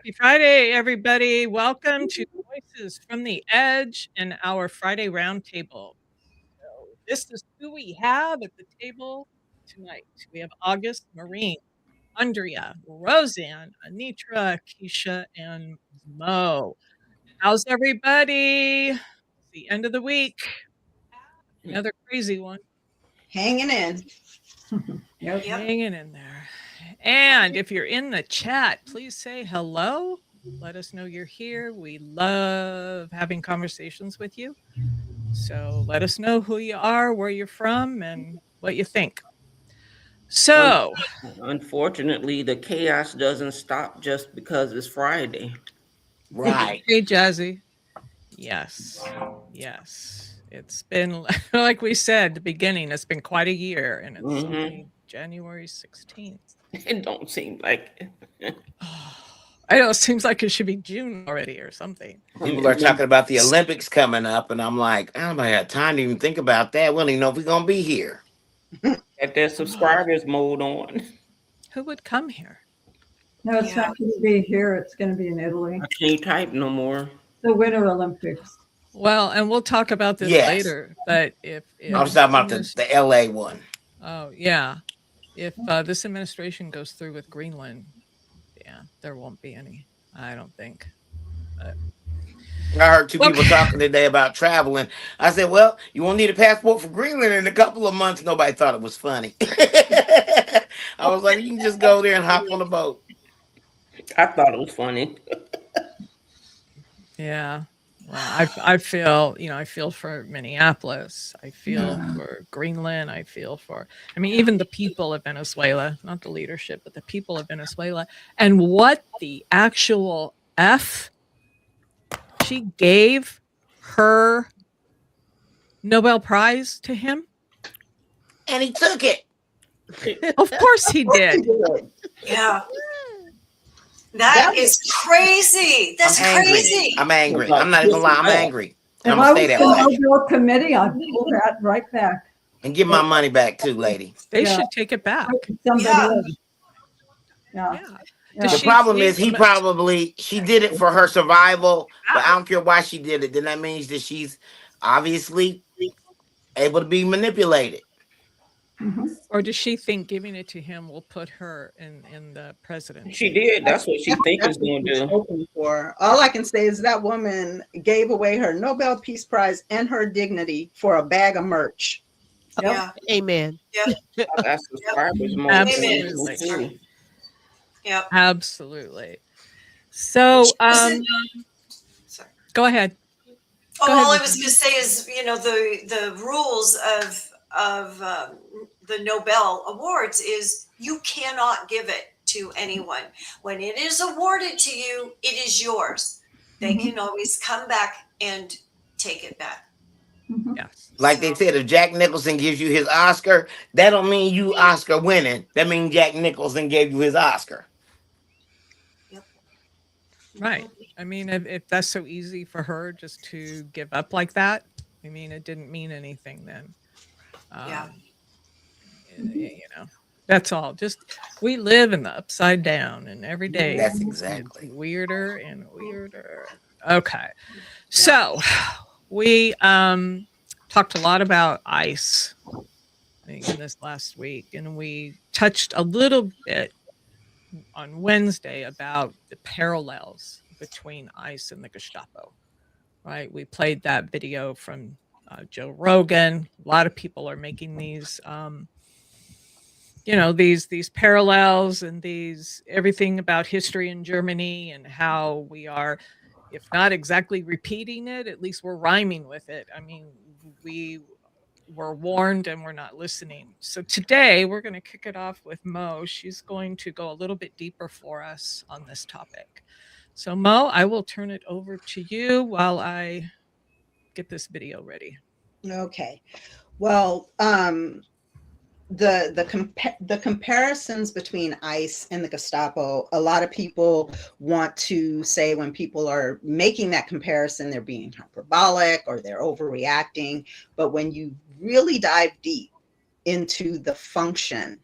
Happy Friday, everybody. Welcome to Voices from the Edge and our Friday roundtable. So this is who we have at the table tonight. We have August, Maureen, Andrea, Roseanne, Anitra, Keisha, and Mo. How's everybody? It's the end of the week. Another crazy one. Hanging in. Yep. Hanging in there. And if you're in the chat, please say hello. Let us know you're here. We love having conversations with you. So let us know who you are, where you're from, and what you think. So, unfortunately, the chaos doesn't stop just because it's Friday. Right. Hey, Jazzy. Yes. Yes. It's been, like we said at the beginning, it's been quite a year, and it's only January 16th. It don't seem like it. I know, it seems like it should be June already or something. People are talking about the Olympics coming up, and I'm like, I don't have time to even think about that. We don't even know if we're going to be here. At their subscribers mode on. Who would come here? No, it's not going to be here. It's going to be in Italy. I can't type no more. The Winter Olympics. Well, and we'll talk about this later. But if I was talking about the LA one. Oh, yeah. If this administration goes through with Greenland, yeah, there won't be any, I don't think. But I heard two people talking today about traveling. I said, well, you won't need a passport for Greenland in a couple of months. Nobody thought it was funny. I was like, you can just go there and hop on a boat. I thought it was funny. Yeah. Well, I feel, I feel for Minneapolis. I feel for Greenland. I feel for, even the people of Venezuela, not the leadership, but the people of Venezuela. And what the actual F she gave her Nobel Prize to him. And he took it. Of course he did. Yeah. That is crazy. That's crazy. I'm angry. I'm not even gonna lie. I'm angry. If I was the Nobel Committee, I'd pull that right back. And give my money back too, lady. They should take it back. Yeah. The problem is she did it for her survival, but I don't care why she did it. Then that means that she's obviously able to be manipulated. Mm-hmm. Or does she think giving it to him will put her in the presidency? She did. That's what she thinks is going to do. For. All I can say is that woman gave away her Nobel Peace Prize and her dignity for a bag of merch. Yep. Yeah. Amen. Yeah. That's subscribers more. Absolutely. Yeah. Absolutely. So, sorry. Go ahead. All I was going to say is, the rules of the Nobel Awards is you cannot give it to anyone. When it is awarded to you, it is yours. They can always come back and take it back. Yes. Like they said, if Jack Nicholson gives you his Oscar, that don't mean you Oscar winning. That means Jack Nicholson gave you his Oscar. Yep. Right. If that's so easy for her just to give up like that, it didn't mean anything then. That's all. Just we live in the upside down, and every day that's exactly weirder and weirder. Okay, so we talked a lot about ICE in this last week, and we touched a little bit on Wednesday about the parallels between ICE and the Gestapo. Right? We played that video from Joe Rogan. A lot of people are making these, these parallels and these everything about history in Germany and how we are, if not exactly repeating it, at least we're rhyming with it. We were warned and we're not listening. So today we're going to kick it off with Mo. She's going to go a little bit deeper for us on this topic. So Mo, I will turn it over to you while I get this video ready. Okay. Well, the comparisons between ICE and the Gestapo, a lot of people want to say when people are making that comparison, they're being hyperbolic or they're overreacting. But when you really dive deep into the function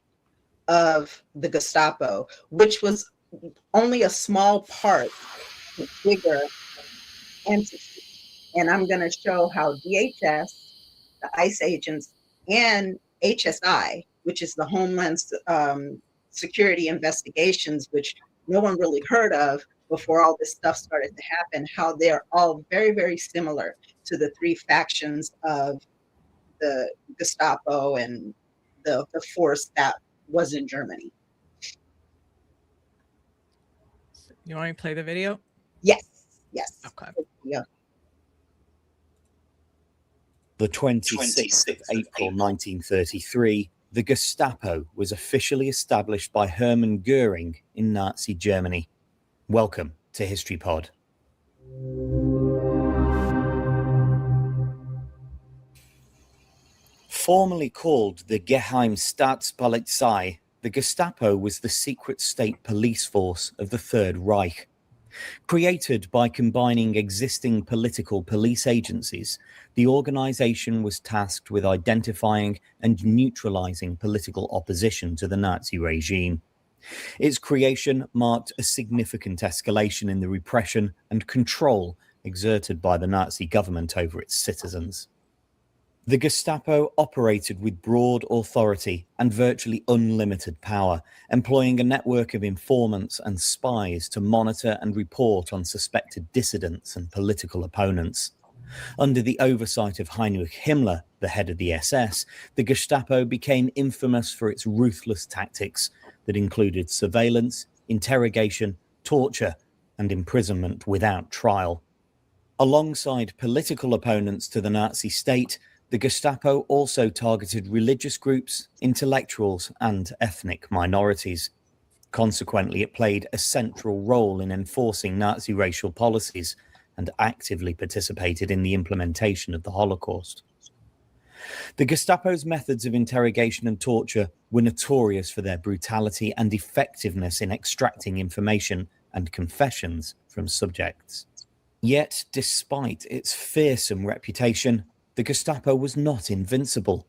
of the Gestapo, which was only a small part of bigger entity. And I'm going to show how DHS, the ICE agents, and HSI, which is the Homeland Security Investigations, which no one really heard of before all this stuff started to happen, how they're all very, very similar to the three factions of the Gestapo and the force that was in Germany. You want me to play the video? Yes, yes. Okay. Yeah. The 26th of April 1933, the Gestapo was officially established by Hermann Goering in Nazi Germany. Welcome to History Pod. Formerly called the Geheimstaatspolizei, the Gestapo was the secret state police force of the Third Reich. Created by combining existing political police agencies, the organization was tasked with identifying and neutralizing political opposition to the Nazi regime. Its creation marked a significant escalation in the repression and control exerted by the Nazi government over its citizens. The Gestapo operated with broad authority and virtually unlimited power, employing a network of informants and spies to monitor and report on suspected dissidents and political opponents. Under the oversight of Heinrich Himmler, the head of the SS, the Gestapo became infamous for its ruthless tactics that included surveillance, interrogation, torture, and imprisonment without trial. Alongside political opponents to the Nazi state, the Gestapo also targeted religious groups, intellectuals, and ethnic minorities. Consequently, it played a central role in enforcing Nazi racial policies and actively participated in the implementation of the Holocaust. The Gestapo's methods of interrogation and torture were notorious for their brutality and effectiveness in extracting information and confessions from subjects. Yet, despite its fearsome reputation, the Gestapo was not invincible.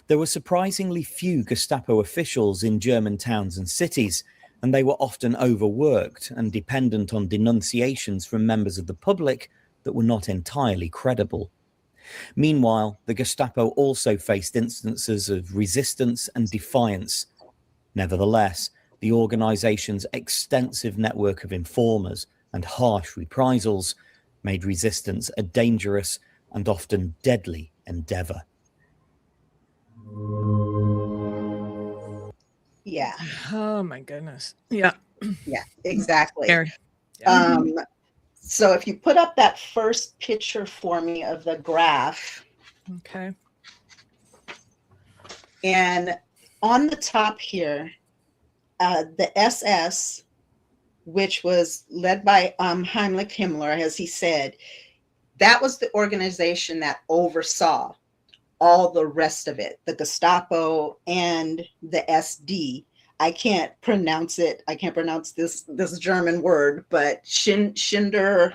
There were surprisingly few Gestapo officials in German towns and cities, and they were often overworked and dependent on denunciations from members of the public that were not entirely credible. Meanwhile, the Gestapo also faced instances of resistance and defiance. Nevertheless, the organization's extensive network of informers and harsh reprisals made resistance a dangerous and often deadly endeavor. Yeah. Oh my goodness. Yeah. Yeah, exactly. Scary. So if you put up that first picture for me of the graph, Okay. and on the top here, the SS, which was led by Heinrich Himmler, as he said, that was the organization that oversaw all the rest of it, the Gestapo and the SD. I can't pronounce it. I can't pronounce this German word, but Schinder,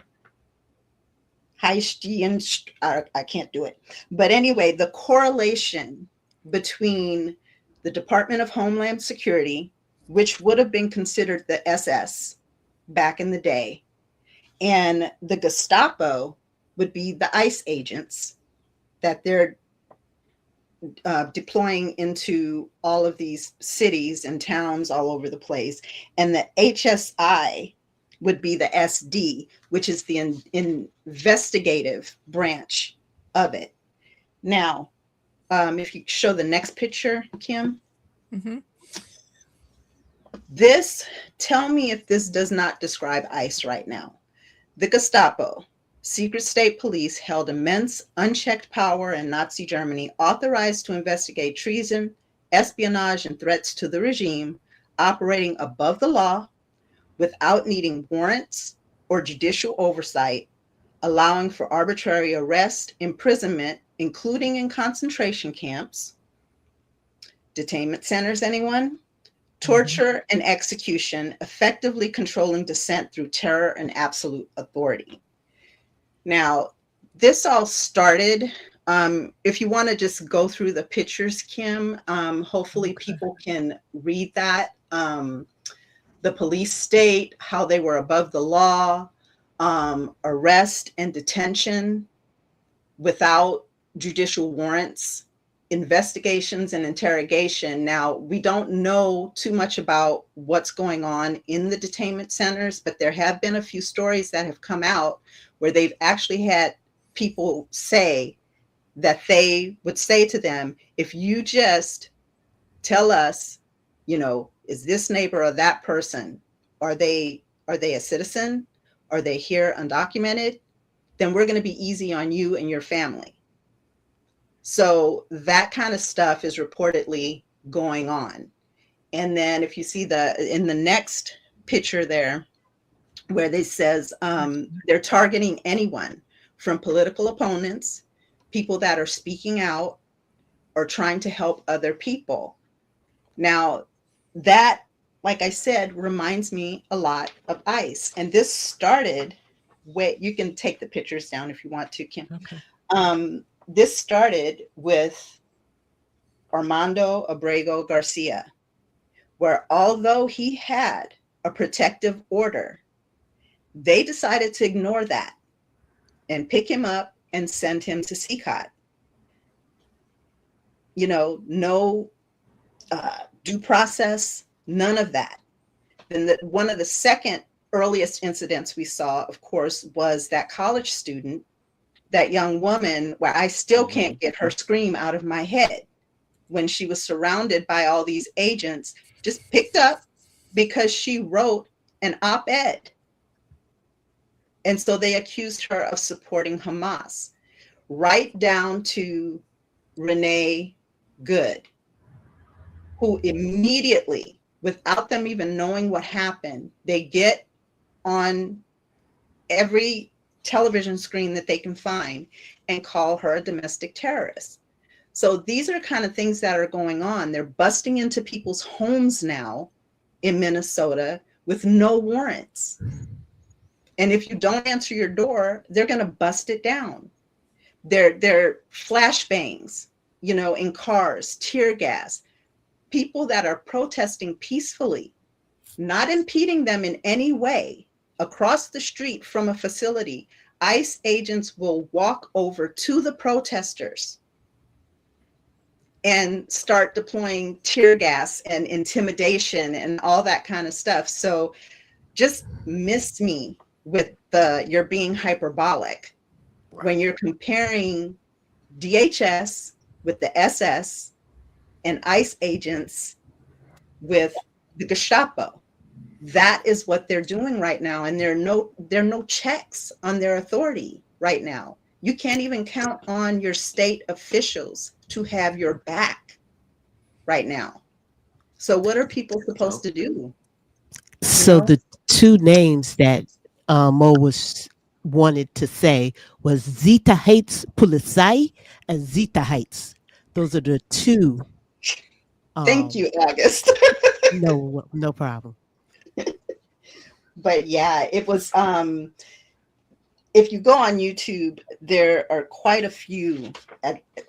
Heistian, I can't do it. But anyway, the correlation between the Department of Homeland Security, which would have been considered the SS back in the day, and the Gestapo would be the ICE agents that they're deploying into all of these cities and towns all over the place. And the HSI would be the SD, which is the investigative branch of it. Now, if you show the next picture, Kim. Mm-hmm. This, tell me if this does not describe ICE right now. The Gestapo, secret state police, held immense unchecked power in Nazi Germany, authorized to investigate treason, espionage, and threats to the regime, operating above the law without needing warrants or judicial oversight, allowing for arbitrary arrest, imprisonment, including in concentration camps, detainment centers, anyone? Torture and execution, effectively controlling dissent through terror and absolute authority. Now, this all started, if you want to just go through the pictures, Kim, hopefully people can read that. the police state, how they were above the law, arrest and detention without judicial warrants, investigations and interrogation. Now, we don't know too much about what's going on in the detainment centers, but there have been a few stories that have come out where they've actually had people say that they would say to them, if you just tell us, you know, is this neighbor or that person, are they a citizen? Are they here undocumented? Then we're going to be easy on you and your family. So that kind of stuff is reportedly going on. And then if you see in the next picture there, where they says they're targeting anyone from political opponents, people that are speaking out or trying to help other people. Now, that, like I said, reminds me a lot of ICE. And this started you can take the pictures down if you want to, Kim. Okay. This started with Armando Abrego Garcia, where although he had a protective order, they decided to ignore that and pick him up and send him to CCOT. You know, no due process, none of that. Then one of the second earliest incidents we saw, of course, was that college student, that young woman, where I still can't get her scream out of my head, when she was surrounded by all these agents, just picked up because she wrote an op-ed. And so they accused her of supporting Hamas, right down to Renee Good, who immediately, without them even knowing what happened, they get on every television screen that they can find and call her a domestic terrorist. So these are kind of things that are going on. They're busting into people's homes now in Minnesota with no warrants. And if you don't answer your door, they're going to bust it down. They're flashbangs, you know, in cars, tear gas, people that are protesting peacefully, not impeding them in any way, across the street from a facility. ICE agents will walk over to the protesters and start deploying tear gas and intimidation and all that kind of stuff. So just miss me with you're being hyperbolic when you're comparing DHS with the SS and ICE agents with the Gestapo. That is what they're doing right now. And there are no checks on their authority right now. You can't even count on your state officials to have your back right now. So what are people supposed to do? So the two names that Mo wanted to say was Zeta Heights Polizei and Zeta Heights. Those are the two. Thank you, August. No problem. But yeah, it was, if you go on YouTube, there are quite a few,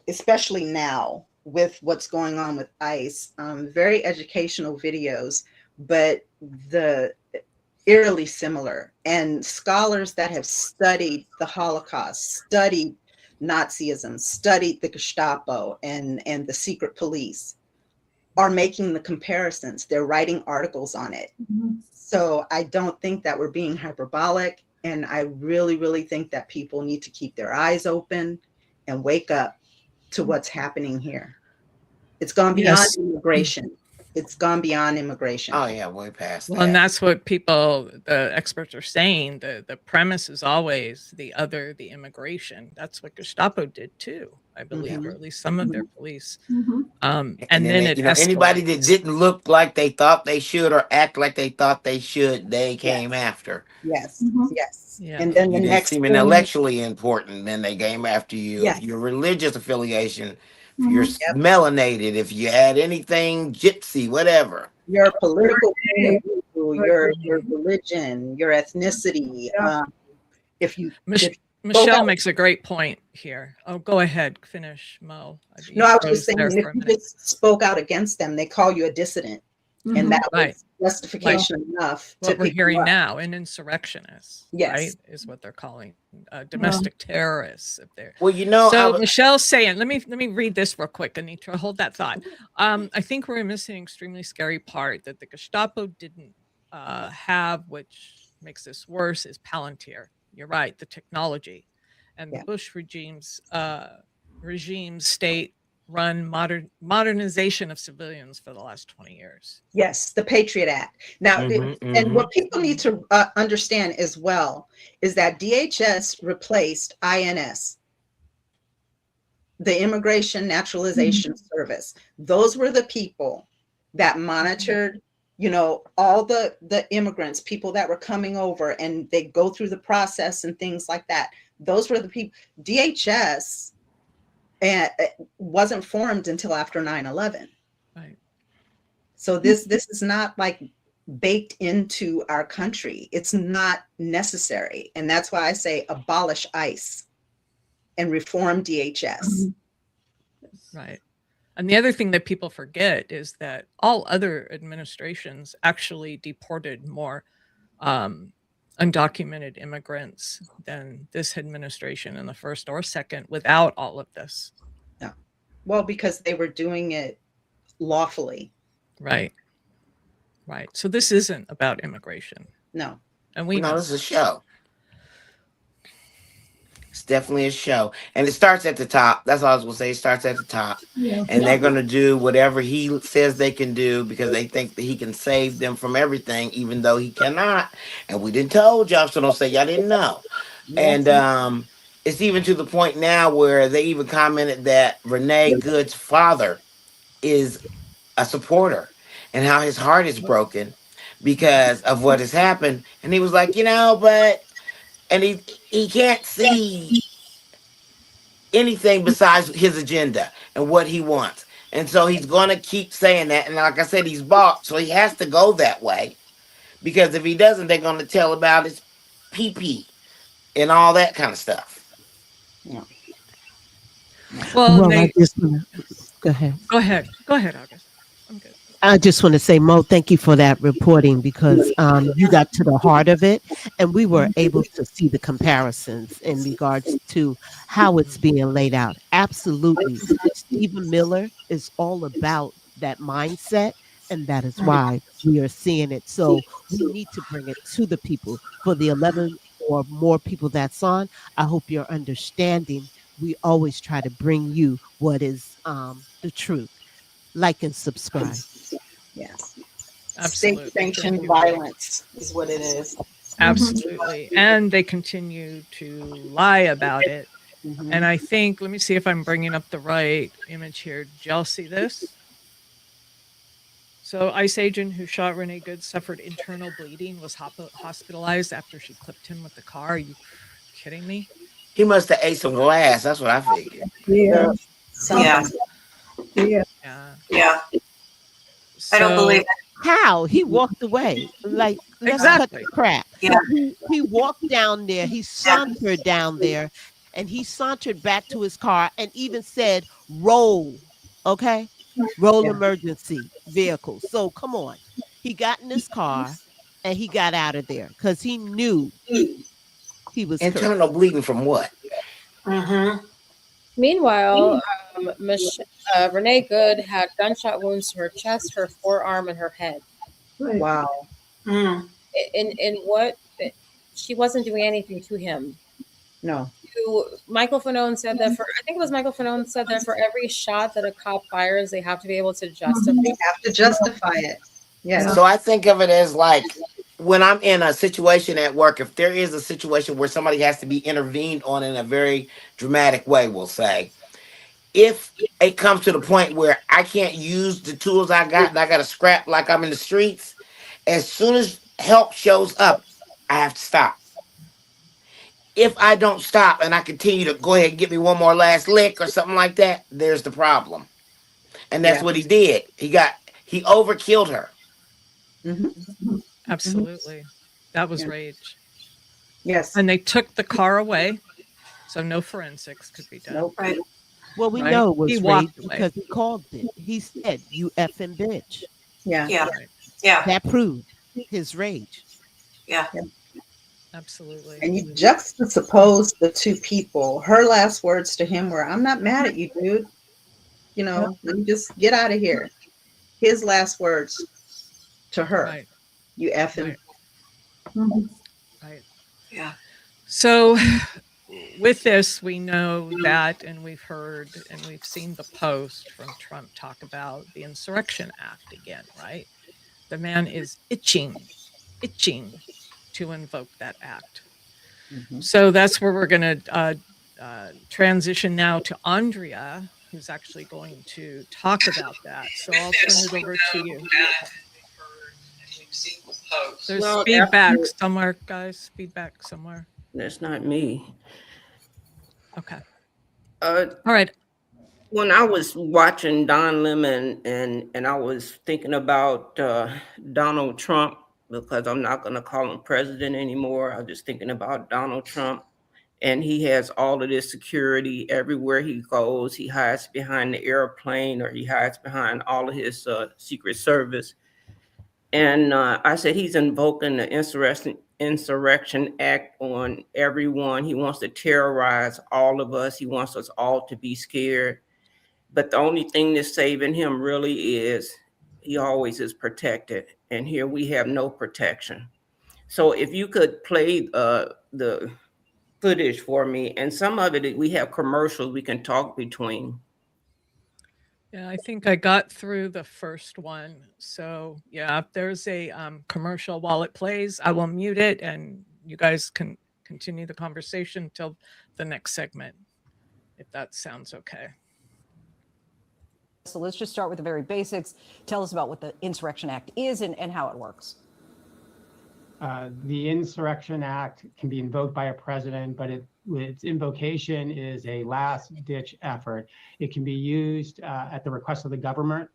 especially now with what's going on with ICE, very educational videos, but eerily similar. And scholars that have studied the Holocaust, studied Nazism, studied the Gestapo and the secret police are making the comparisons. They're writing articles on it. Mm-hmm. So I don't think that we're being hyperbolic. And I really, really think that people need to keep their eyes open and wake up to what's happening here. It's gone beyond immigration. It's gone beyond immigration. Oh yeah, way past that. Well, and that's what the experts are saying. The premise is always the immigration. That's what Gestapo did too, I believe, or at least some of their police. And then it anybody that didn't look like they thought they should or act like they thought they should, they came after. Yes, yes. Yeah. And then you the next seem intellectually important, then they came after you. Yes. Your religious affiliation, if you're melanated, if you had anything gypsy, whatever. Your political view, your religion, your ethnicity. Michelle makes a great point here. Oh, go ahead, finish, Mo. No, I was just saying, if you just spoke out against them, they call you a dissident. And that was justification enough to what we're pick you hearing up. now, and insurrectionists, Yes. right, is what they're calling domestic terrorists. If they're Well, you know, so, Michelle's saying, let me read this real quick, Anitra. Hold that thought. I think we're missing an extremely scary part that the Gestapo didn't have, which makes this worse, is Palantir. You're right, the technology, and the Bush regime's state run modernization of civilians for the last 20 years. Yes, the Patriot Act. Now, and what people need to understand as well is that DHS replaced INS, the Immigration Naturalization Service. Those were the people that monitored, you know, all the immigrants, people that were coming over, and they go through the process and things like that. Those were the people. DHS wasn't formed until after 9/11. Right. So this is not like baked into our country. It's not necessary. And that's why I say abolish ICE and reform DHS. Right. And the other thing that people forget is that all other administrations actually deported more undocumented immigrants than this administration in the first or second without all of this. Yeah. Well, because they were doing it lawfully. Right. Right. So this isn't about immigration. No. And we no, know this is a show. It's definitely a show. And it starts at the top. That's all I was going to say. It starts at the top. Yeah. And they're going to do whatever he says they can do because they think that he can save them from everything, even though he cannot. And we didn't tell y'all, so don't say y'all didn't know. And it's even to the point now where they even commented that Renee Good's father is a supporter and how his heart is broken because of what has happened. And he was like, you know, and he can't see anything besides his agenda and what he wants. And so he's going to keep saying that. And like I said, he's bought, so he has to go that way. Because if he doesn't, they're going to tell about his pee-pee and all that kind of stuff. Yeah. Well, I just wanna, go ahead. Go ahead, August. I'm good. I just want to say, Mo, thank you for that reporting because you got to the heart of it, and we were able to see the comparisons in regards to how it's being laid out. Absolutely. Stephen Miller is all about that mindset, and that is why we are seeing it. So we need to bring it to the people. For the 11 or more people that's on, I hope you're understanding. We always try to bring you what is the truth. Like and subscribe. Yes. Absolutely. State-sanctioned violence is what it is. Absolutely. And they continue to lie about it. And I think, let me see if I'm bringing up the right image here. Did y'all see this? So ICE agent who shot Renee Good suffered internal bleeding, was hospitalized after she clipped him with the car. Are you kidding me? He must have ate some glass. That's what I figured. Yeah. Yeah. Yeah. I don't believe it. How? He walked away. Like, let's cut the crap. Yeah. He walked down there. He sauntered down there, and he sauntered back to his car and even said, roll, okay? Roll emergency vehicle. So come on. He got in his car, and he got out of there because he knew he was internal bleeding from what? Meanwhile, Renee Good had gunshot wounds to her chest, her forearm, and her head. Right. Wow. In what? She wasn't doing anything to him. No. Michael Fanone said that I think it was Michael Fanone said that for every shot that a cop fires, they have to be able to justify. They have to justify it. Yes. So I think of it as like when I'm in a situation at work, if there is a situation where somebody has to be intervened on in a very dramatic way, we'll say, if it comes to the point where I can't use the tools I got and I got to scrap like I'm in the streets, as soon as help shows up, I have to stop. If I don't stop and I continue to go ahead and get me one more last lick or something like that, there's the problem. And that's what he did. He overkilled her. Absolutely. That was rage. Yes. And they took the car away, so no forensics could be done. Nope. Right. Well, we Right? know it was He rage walked away. because he called it. He said, "You effing bitch." Yeah. Yeah. Right. Yeah. That proved his rage. Yeah. Absolutely. And you juxtapose the two people. Her last words to him were, "I'm not mad at you, dude. Let me just get out of here." His last words to her, Right. "You effing." Right. Mhm. Right. Yeah. So with this, we know that, and we've heard and we've seen the post from Trump talk about the Insurrection Act again, right? The man is itching to invoke that act. Mhm. So that's where we're going to transition now to Andrea, who's actually going to talk about that. So I'll turn it over to you. There's Well, feedback after, somewhere, guys. Feedback somewhere. that's not me. Okay. Uh, All right. when I was watching Don Lemon and I was thinking about Donald Trump, because I'm not going to call him president anymore. I was just thinking about Donald Trump, and he has all of this security everywhere he goes. He hides behind the airplane, or he hides behind all of his Secret Service. And I said he's invoking the Insurrection Act on everyone. He wants to terrorize all of us. He wants us all to be scared. But the only thing that's saving him really is he always is protected. And here we have no protection. So if you could play the footage for me, and some of it, we have commercials we can talk between. Yeah, I think I got through the first one. So yeah, if there's a commercial while it plays, I will mute it and you guys can continue the conversation till the next segment, if that sounds okay. So let's just start with the very basics. Tell us about what the Insurrection Act is and how it works. The Insurrection Act can be invoked by a president, but its invocation is a last-ditch effort. It can be used at the request of the government,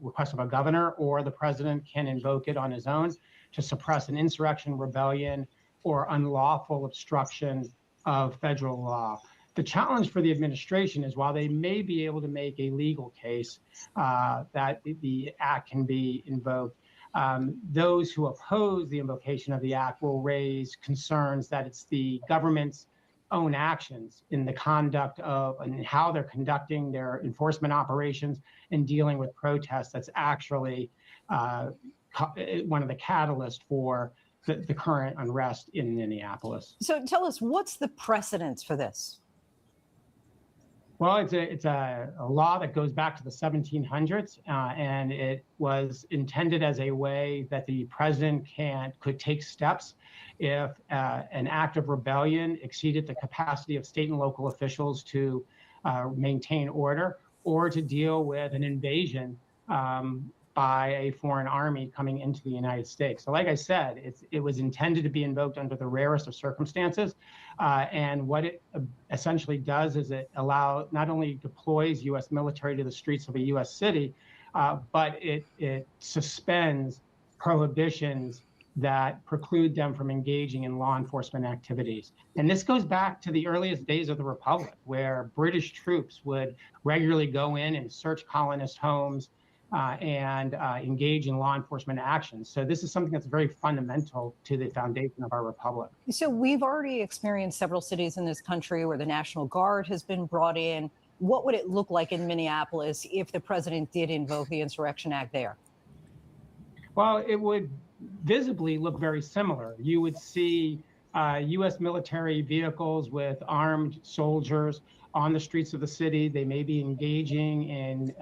request of a governor, or the president can invoke it on his own to suppress an insurrection, rebellion, or unlawful obstruction of federal law. The challenge for the administration is, while they may be able to make a legal case that the act can be invoked, those who oppose the invocation of the act will raise concerns that it's the government's own actions in the conduct of and how they're conducting their enforcement operations and dealing with protests that's actually one of the catalysts for the current unrest in Minneapolis. So tell us, what's the precedence for this? Well, it's a law that goes back to the 1700s, and it was intended as a way that the president could take steps if an act of rebellion exceeded the capacity of state and local officials to maintain order or to deal with an invasion by a foreign army coming into the United States. So like I said, it was intended to be invoked under the rarest of circumstances. And what it essentially does is it not only deploys U.S. military to the streets of a U.S. city, but it suspends prohibitions that preclude them from engaging in law enforcement activities. And this goes back to the earliest days of the Republic, where British troops would regularly go in and search colonist homes, and engage in law enforcement actions. So this is something that's very fundamental to the foundation of our republic. So we've already experienced several cities in this country where the National Guard has been brought in. What would it look like in Minneapolis if the president did invoke the Insurrection Act there? Well, it would visibly look very similar. You would see U.S. military vehicles with armed soldiers on the streets of the city. They may be engaging in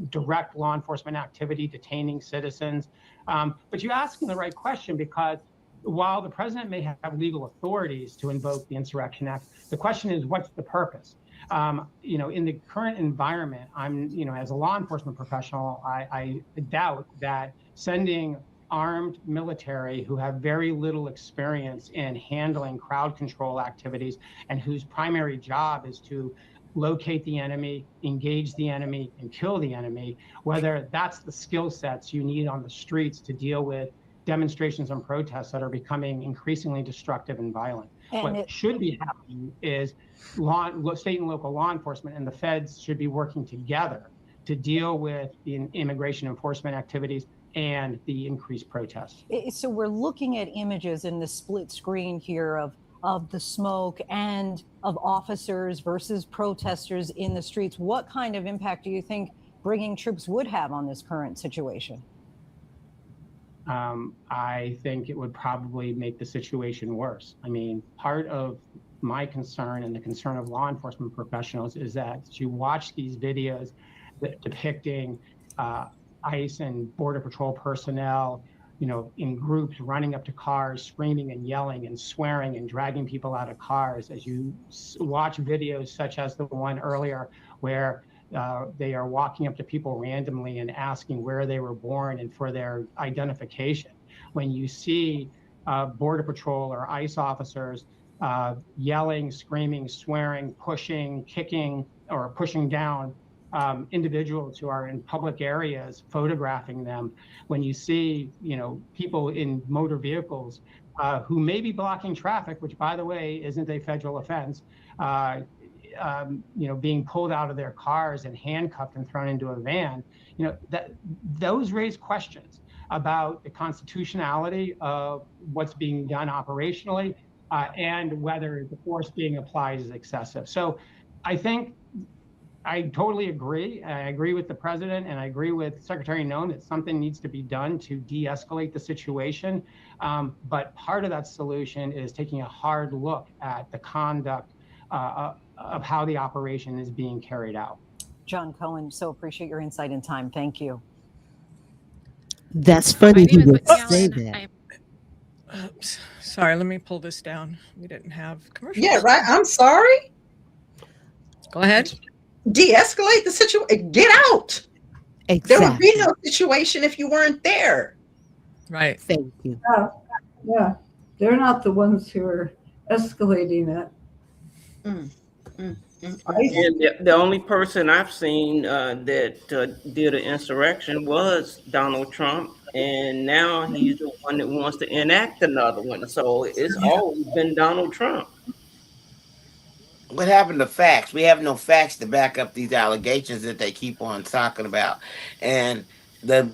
direct law enforcement activity, detaining citizens. But you're asking the right question, because while the president may have legal authorities to invoke the Insurrection Act, the question is, what's the purpose? In the current environment, as a law enforcement professional, I doubt that sending armed military who have very little experience in handling crowd control activities and whose primary job is to locate the enemy, engage the enemy, and kill the enemy, whether that's the skill sets you need on the streets to deal with demonstrations and protests that are becoming increasingly destructive and violent. And what should be happening is state and local law enforcement and the feds should be working together to deal with the immigration enforcement activities and the increased protests. So we're looking at images in the split screen here of the smoke and of officers versus protesters in the streets. What kind of impact do you think bringing troops would have on this current situation? I think it would probably make the situation worse. I mean, part of my concern and the concern of law enforcement professionals is that you watch these videos depicting ICE and Border Patrol personnel, in groups running up to cars, screaming and yelling and swearing and dragging people out of cars. As you watch videos such as the one earlier where they are walking up to people randomly and asking where they were born and for their identification. When you see Border Patrol or ICE officers yelling, screaming, swearing, pushing, kicking, or pushing down individuals who are in public areas, photographing them, when you see, people in motor vehicles who may be blocking traffic, which, by the way, isn't a federal offense, being pulled out of their cars and handcuffed and thrown into a van, those raise questions about the constitutionality of what's being done operationally and whether the force being applied is excessive. So I think I totally agree. I agree with the president and I agree with Secretary Noem that something needs to be done to de-escalate the situation. But part of that solution is taking a hard look at the conduct of how the operation is being carried out. John Cohen, so appreciate your insight and time. Thank you. That's funny My you name is would Whitney say Allen. that. Oops. Sorry, let me pull this down. We didn't have commercials. Yeah, right. I'm sorry. Go ahead. De-escalate the situation. Get out. Exactly. There would be no situation if you weren't there. Right. Thank you. Yeah, they're not the ones who are escalating it. And the only person I've seen that did an insurrection was Donald Trump, and now he's the one that wants to enact another one. So it's always been Donald Trump. What happened to facts? We have no facts to back up these allegations that they keep on talking about. And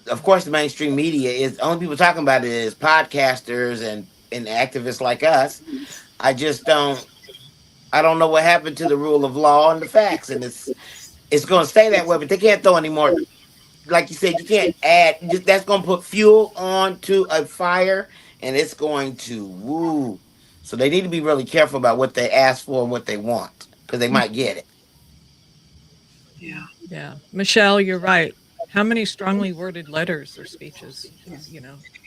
of course, the mainstream media is only people talking about it is podcasters and activists like us. I don't know what happened to the rule of law and the facts, and it's going to stay that way. But they can't throw any more. Like you said, you can't add. That's going to put fuel onto a fire, and it's going to woo. So they need to be really careful about what they ask for and what they want, because they might get it. Yeah. Michelle, you're right. How many strongly worded letters or speeches,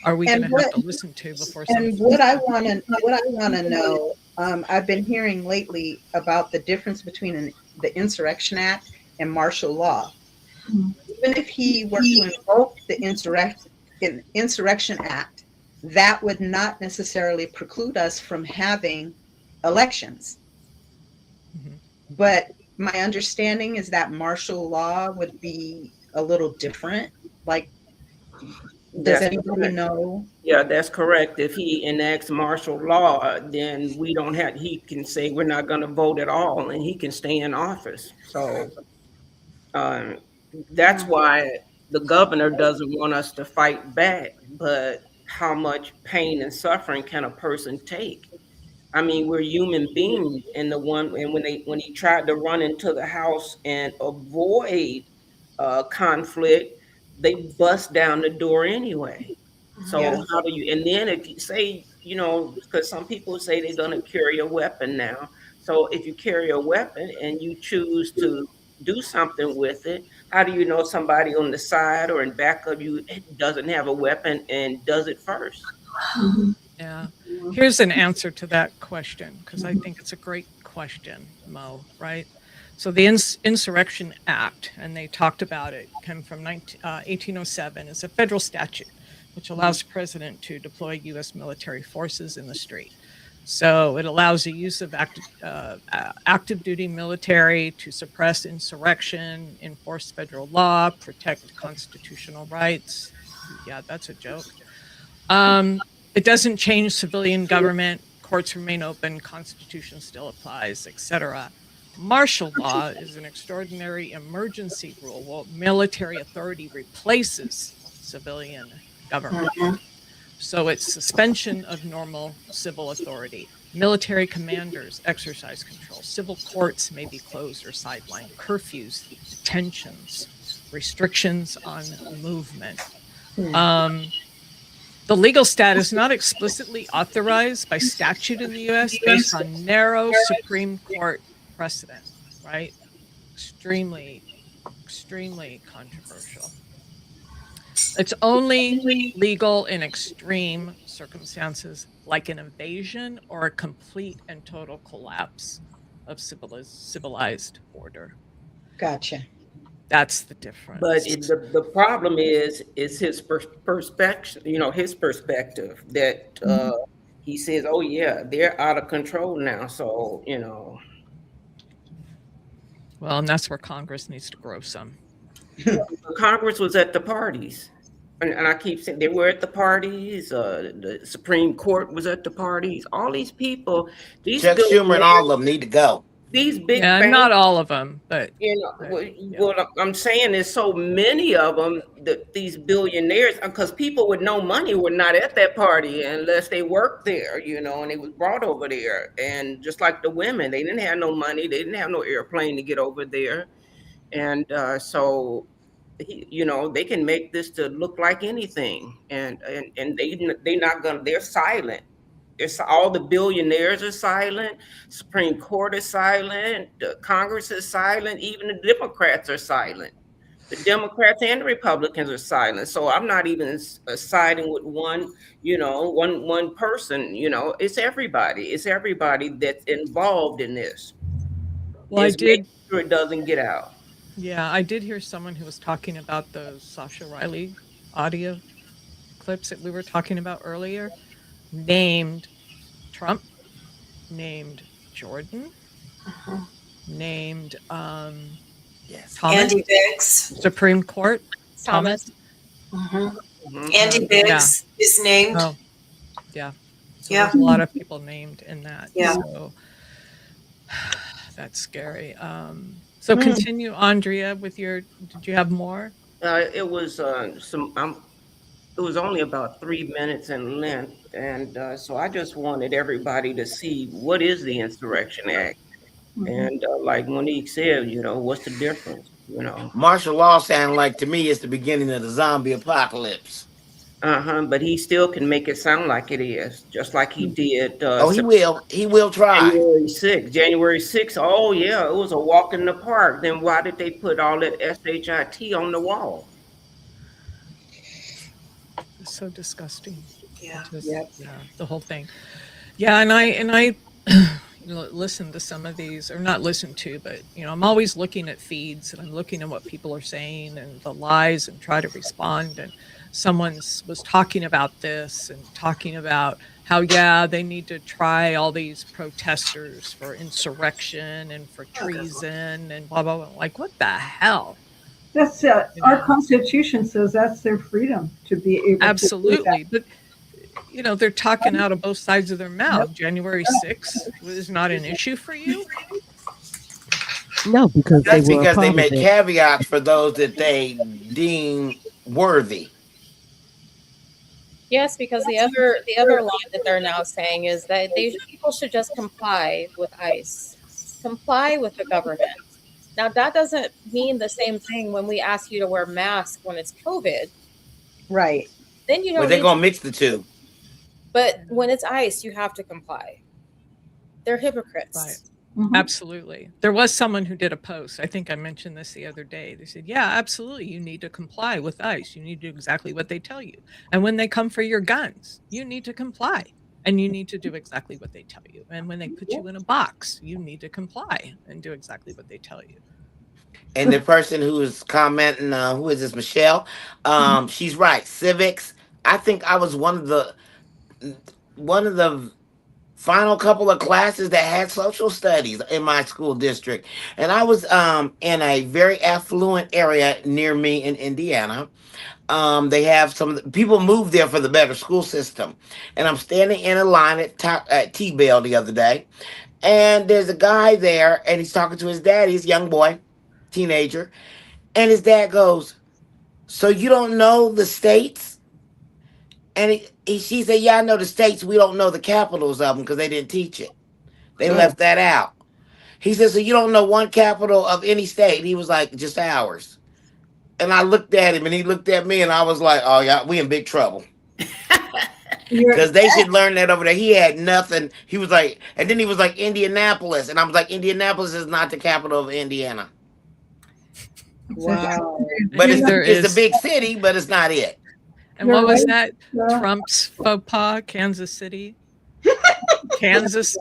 are we going to have to listen to before? And what I want to know, I've been hearing lately about the difference between the Insurrection Act and martial law. Even if he were to invoke the Insurrection Act, that would not necessarily preclude us from having elections. Mm-hmm. But my understanding is that martial law would be a little different. Like, does anybody know? Yeah, that's correct. If he enacts martial law, then he can say we're not going to vote at all, and he can stay in office. So that's why the governor doesn't want us to fight back. But how much pain and suffering can a person take? I mean, we're human beings, and when he tried to run into the house and avoid conflict, they bust down the door anyway. So how do you? And then if you say, because some people say they're going to carry a weapon now. So if you carry a weapon and you choose to do something with it, how do you know somebody on the side or in back of you doesn't have a weapon and does it first? Yeah. Here's an answer to that question, because I think it's a great question, Mo, right? So the Insurrection Act, and they talked about it, came from 1807. It's a federal statute which allows the president to deploy U.S. military forces in the street. So it allows the use of active duty military to suppress insurrection, enforce federal law, protect constitutional rights. Yeah, that's a joke. It doesn't change civilian government. Courts remain open. Constitution still applies, etc. Martial law is an extraordinary emergency rule. Well, military authority replaces civilian government. So it's suspension of normal civil authority. Military commanders exercise control. Civil courts may be closed or sidelined. Curfews, detentions, restrictions on movement. The legal status not explicitly authorized by statute in the US based on narrow Supreme Court precedent, right? Extremely, extremely controversial. It's only legal in extreme circumstances like an invasion or a complete and total collapse of civilized order. Gotcha. That's the difference. But the problem is his perspective, his perspective that he says, oh yeah, they're out of control now. So, Well, and that's where Congress needs to grow some. Congress was at the parties. And I keep saying they were at the parties. The Supreme Court was at the parties. All these people, Chuck Schumer and all of them need to go. These big banks, not all of them, but what I'm saying is so many of them, these billionaires, because people with no money were not at that party unless they worked there, and they was brought over there. And just like the women, they didn't have no money, they didn't have no airplane to get over there, and so they can make this to look like anything, and they're silent. All the billionaires are silent. Supreme Court is silent. The Congress is silent. Even the Democrats are silent. The Democrats and the Republicans are silent. So I'm not even siding with one person. It's everybody. It's everybody that's involved in this. Well, I did. Sure it doesn't get out. Yeah, I did hear someone who was talking about those Sasha Riley audio clips that we were talking about earlier. Named Trump, named Jordan, named Thomas, Andy Biggs, Supreme Court, Thomas. Andy Biggs is named. Oh, yeah. So there's a lot of people named in that. Yeah. So that's scary. So continue, Andrea, with your. Did you have more? It was it was only about 3 minutes in length, and so I just wanted everybody to see what is the Insurrection Act, and like Monique said, what's the difference? Martial law sound like to me it's the beginning of the zombie apocalypse. But he still can make it sound like it is, just like he did. He will try. January 6th. Oh yeah, it was a walk in the park. Then why did they put all that SHIT on the wall? So disgusting. Yeah. The whole thing. Yeah, and I listen to some of these, or not listen to, but I'm always looking at feeds and I'm looking at what people are saying and the lies and try to respond. And someone was talking about this and talking about how they need to try all these protesters for insurrection and for treason and blah blah blah. Like, what the hell? That's our Constitution says that's their freedom to be able absolutely to do that. But they're talking out of both sides of their mouth. January 6th is not an issue for you? No, because they make caveats for those that they deem worthy. Yes, because the other line that they're now saying is that people should just comply with ICE, comply with the government. Now, that doesn't mean the same thing when we ask you to wear masks when it's COVID. Right. Then you don't. But they're going to mix the two. But when it's ICE, you have to comply. They're hypocrites. Right. Absolutely. There was someone who did a post. I think I mentioned this the other day. They said, yeah, absolutely. You need to comply with ICE. You need to do exactly what they tell you. And when they come for your guns, you need to comply. And you need to do exactly what they tell you. And when they put you in a box, you need to comply and do exactly what they tell you. And the person who is commenting, who is this, Michelle? She's right. Civics. I think I was one of the final couple of classes that had social studies in my school district. And I was in a very affluent area near me in Indiana. They have people moved there for the better school system. And I'm standing in a line at T-Bell the other day. And there's a guy there and he's talking to his dad. He's a young boy, teenager. And his dad goes, So you don't know the states? And she said, yeah, I know the states. We don't know the capitals of them because they didn't teach it. They left that out. He said, so you don't know one capital of any state? He was like, just ours. And I looked at him and he looked at me and I was like, oh, yeah, we in big trouble. Because they should learn that over there. He had nothing. He was like, and then he was like, Indianapolis. And I was like, Indianapolis is not the capital of Indiana. Wow. But it's a big city, but it's not it. And what was that? Trump's faux pas, Kansas City? Kansas?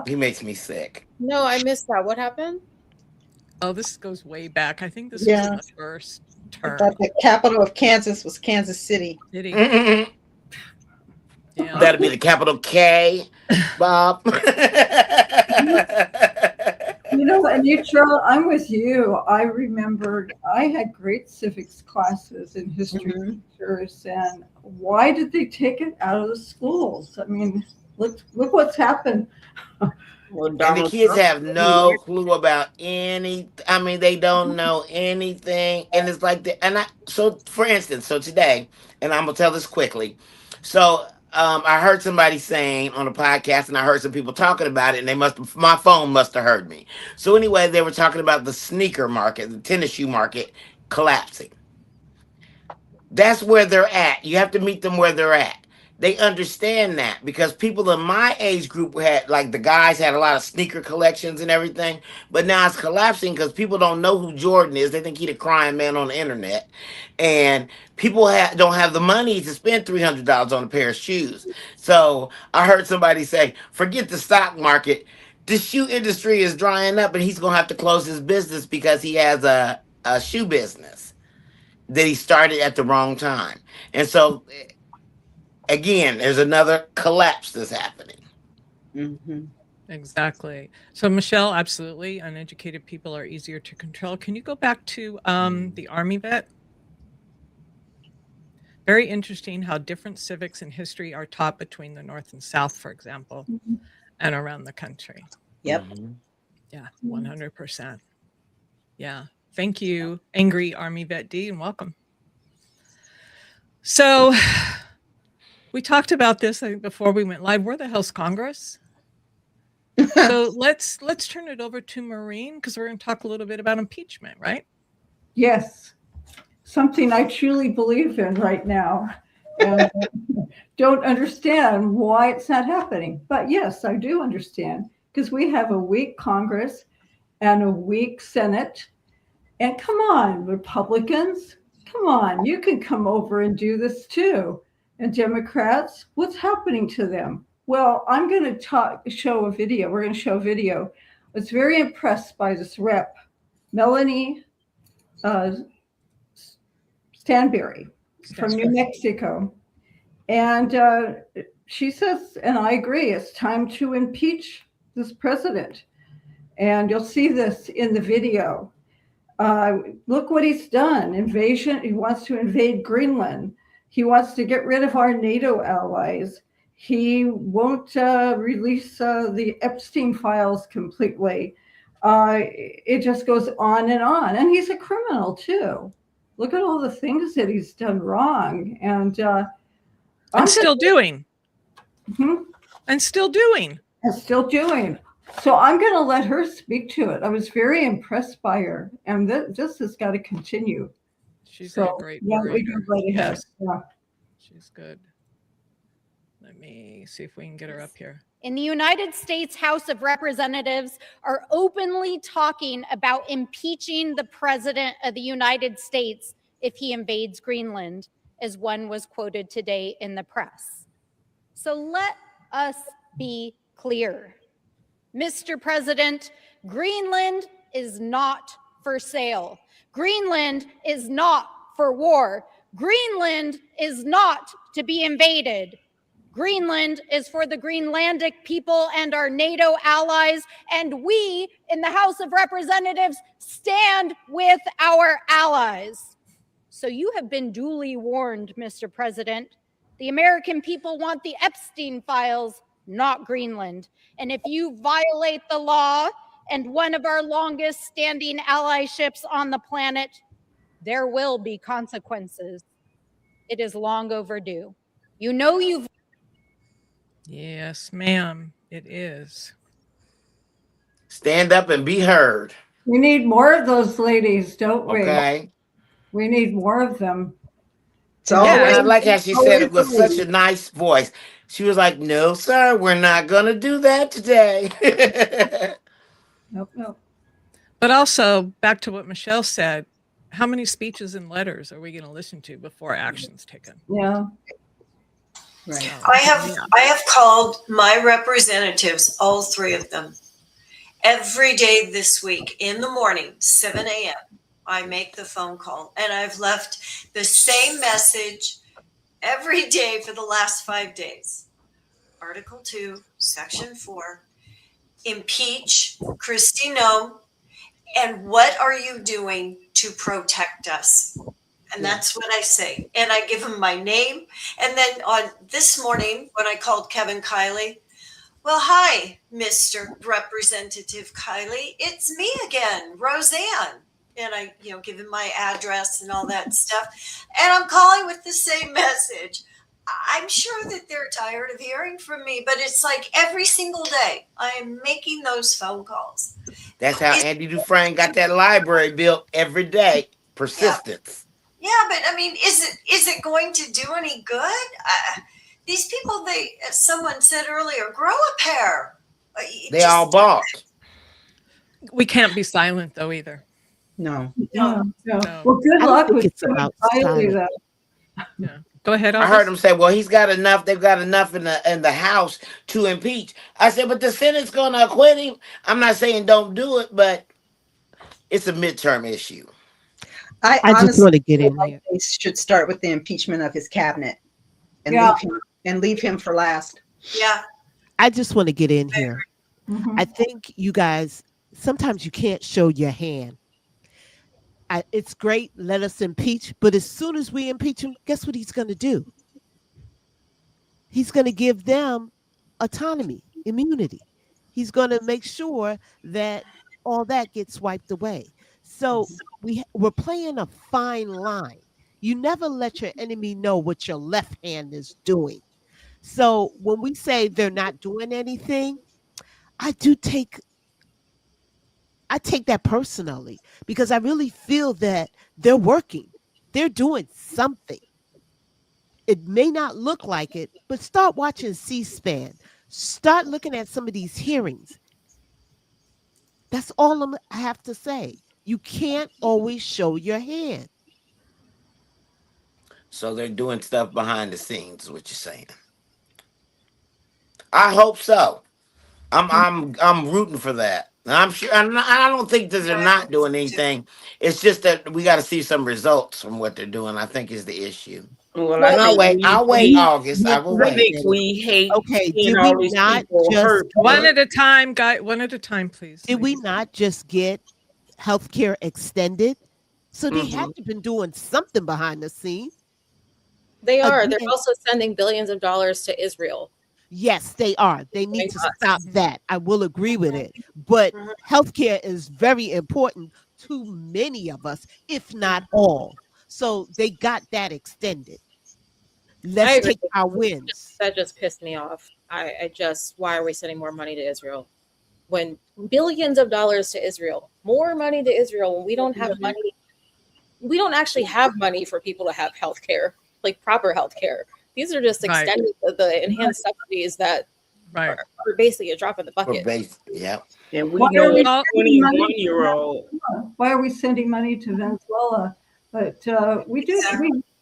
He makes me sick. No, I missed that. What happened? Oh, this goes way back. I think this was in the first term. I thought the capital of Kansas was Kansas City. Yeah. That'd be the capital K, Bob. You know, Anitra, I'm with you. I remembered I had great civics classes in history teachers, and why did they take it out of the schools? I mean, look what's happened. And the kids have no clue about any. I mean, they don't know anything, and it's like so for instance, so today, and I'm gonna tell this quickly. So I heard somebody saying on a podcast, and I heard some people talking about it, and my phone must have heard me. So anyway, they were talking about the sneaker market, the tennis shoe market collapsing. That's where they're at. You have to meet them where they're at. They understand that because people in my age group had, like, the guys had a lot of sneaker collections and everything, but now it's collapsing because people don't know who Jordan is. They think he's a crying man on the internet, and people don't have the money to spend $300 on a pair of shoes. So I heard somebody say, forget the stock market. The shoe industry is drying up, and he's gonna have to close his business because he has a shoe business that he started at the wrong time, and so. Again, there's another collapse that's happening. Exactly. So, Michelle, absolutely. Uneducated people are easier to control. Can you go back to the Army vet? Very interesting how different civics and history are taught between the North and South, for example, and around the country. Yep. Yeah, 100%. Yeah. Thank you, Angry Army Vet D, and welcome. So, we talked about this, I think, before we went live. Where the hell's Congress? So let's turn it over to Maureen, because we're going to talk a little bit about impeachment, right? Yes, something I truly believe in right now, and don't understand why it's not happening. But yes, I do understand, because we have a weak Congress and a weak Senate. And come on, Republicans, come on, you can come over and do this too. And Democrats, what's happening to them? Well, I'm going to show a video. We're going to show a video. I was very impressed by this rep, Melanie Stansbury from New Mexico. And she says, and I agree, it's time to impeach this president. And you'll see this in the video. Look what he's done. Invasion. He wants to invade Greenland. He wants to get rid of our NATO allies. He won't release the Epstein files completely. It just goes on. And he's a criminal too. Look at all the things that he's done wrong. And still doing. And still doing. And still doing. So I'm going to let her speak to it. I was very impressed by her. And this has got to continue. She's a great warrior. We go right ahead. Yes. Yeah. She's good. Let me see if we can get her up here. In the United States House of Representatives are openly talking about impeaching the President of the United States if he invades Greenland, as one was quoted today in the press. So let us be clear. Mr. President, Greenland is not for sale. Greenland is not for war. Greenland is not to be invaded. Greenland is for the Greenlandic people and our NATO allies, and we in the House of Representatives stand with our allies. So you have been duly warned, Mr. President. The American people want the Epstein files, not Greenland. And if you violate the law and one of our longest standing allyships on the planet, There will be consequences. It is long overdue. You know you've Yes, ma'am, it is. Stand up and be heard. We need more of those ladies, don't we? Okay. We need more of them. It's And always I like how she said it with such a nice voice. She was like, "No, sir, we're not gonna do that today." Nope, nope. But also, back to what Michelle said, how many speeches and letters are we going to listen to before action's taken? Yeah. right. I have called my representatives, all three of them, every day this week in the morning, 7 a.m. I make the phone call, and I've left the same message every day for the last 5 days. Article 2, Section 4, impeach Kristi Noem, and what are you doing to protect us? And that's what I say. And I give him my name. And then on this morning, when I called Kevin Kiley, well, hi, Mr. Representative Kiley. It's me again, Roseanne. And I, give him my address and all that stuff. And I'm calling with the same message. I'm sure that they're tired of hearing from me, but it's like every single day I am making those phone calls. That's how Andy Dufresne got that library built every day. Persistence. Yeah, but I mean, is it going to do any good? These people, as someone said earlier, grow a pair. They all balked. We can't be silent, though, either. No. No. No. Well, good I don't luck think with it's about Kiley, silence. though. Yeah. Go ahead. I heard him say, "Well, he's got enough. They've got enough in the House to impeach." I said, "But the Senate's going to acquit him." I'm not saying don't do it, but it's a midterm issue. I I just honestly want to get feel in like here. they should start with the impeachment of his cabinet and Yeah. leave him for last. Yeah. I just want to get in here. Mhm. I think you guys, sometimes you can't show your hand. It's great, let us impeach, but as soon as we impeach him, guess what he's going to do? He's going to give them autonomy, immunity. He's going to make sure that all that gets wiped away. So we're playing a fine line. You never let your enemy know what your left hand is doing. So when we say they're not doing anything, I take that personally because I really feel that they're working. They're doing something. It may not look like it, but start watching C-SPAN. Start looking at some of these hearings. That's all I have to say. You can't always show your hand. So they're doing stuff behind the scenes, is what you're saying. I hope so. I'm rooting for that. And I'm sure. I don't think that they're not doing anything. It's just that we got to see some results from what they're doing. I think is the issue. Well, And I'll wait. I'll wait August. I will I wait. think we hate Okay, seeing did all we these not people just hurt. One at a time, guy. One at a time, please. Did we not just get healthcare extended? So they Mhm. have to been doing something behind the scenes. They are. They're Again. also sending billions of dollars to Israel. Yes, they are. They need to Thank stop that. I will agree with it. But healthcare is very important to many of us, if not all. So they got that extended. I Let's agree. take our wins. That just pissed me off. Why are we sending more money to Israel? When billions of dollars to Israel, more money to Israel when we don't have money. We don't actually have money for people to have health care, like proper health care. These are just Right. extending the enhanced subsidies that Right. are basically a drop in the For bucket. base, yeah. And we Why know are we a sending money to 21-year-old. Why are we sending money to Venezuela? But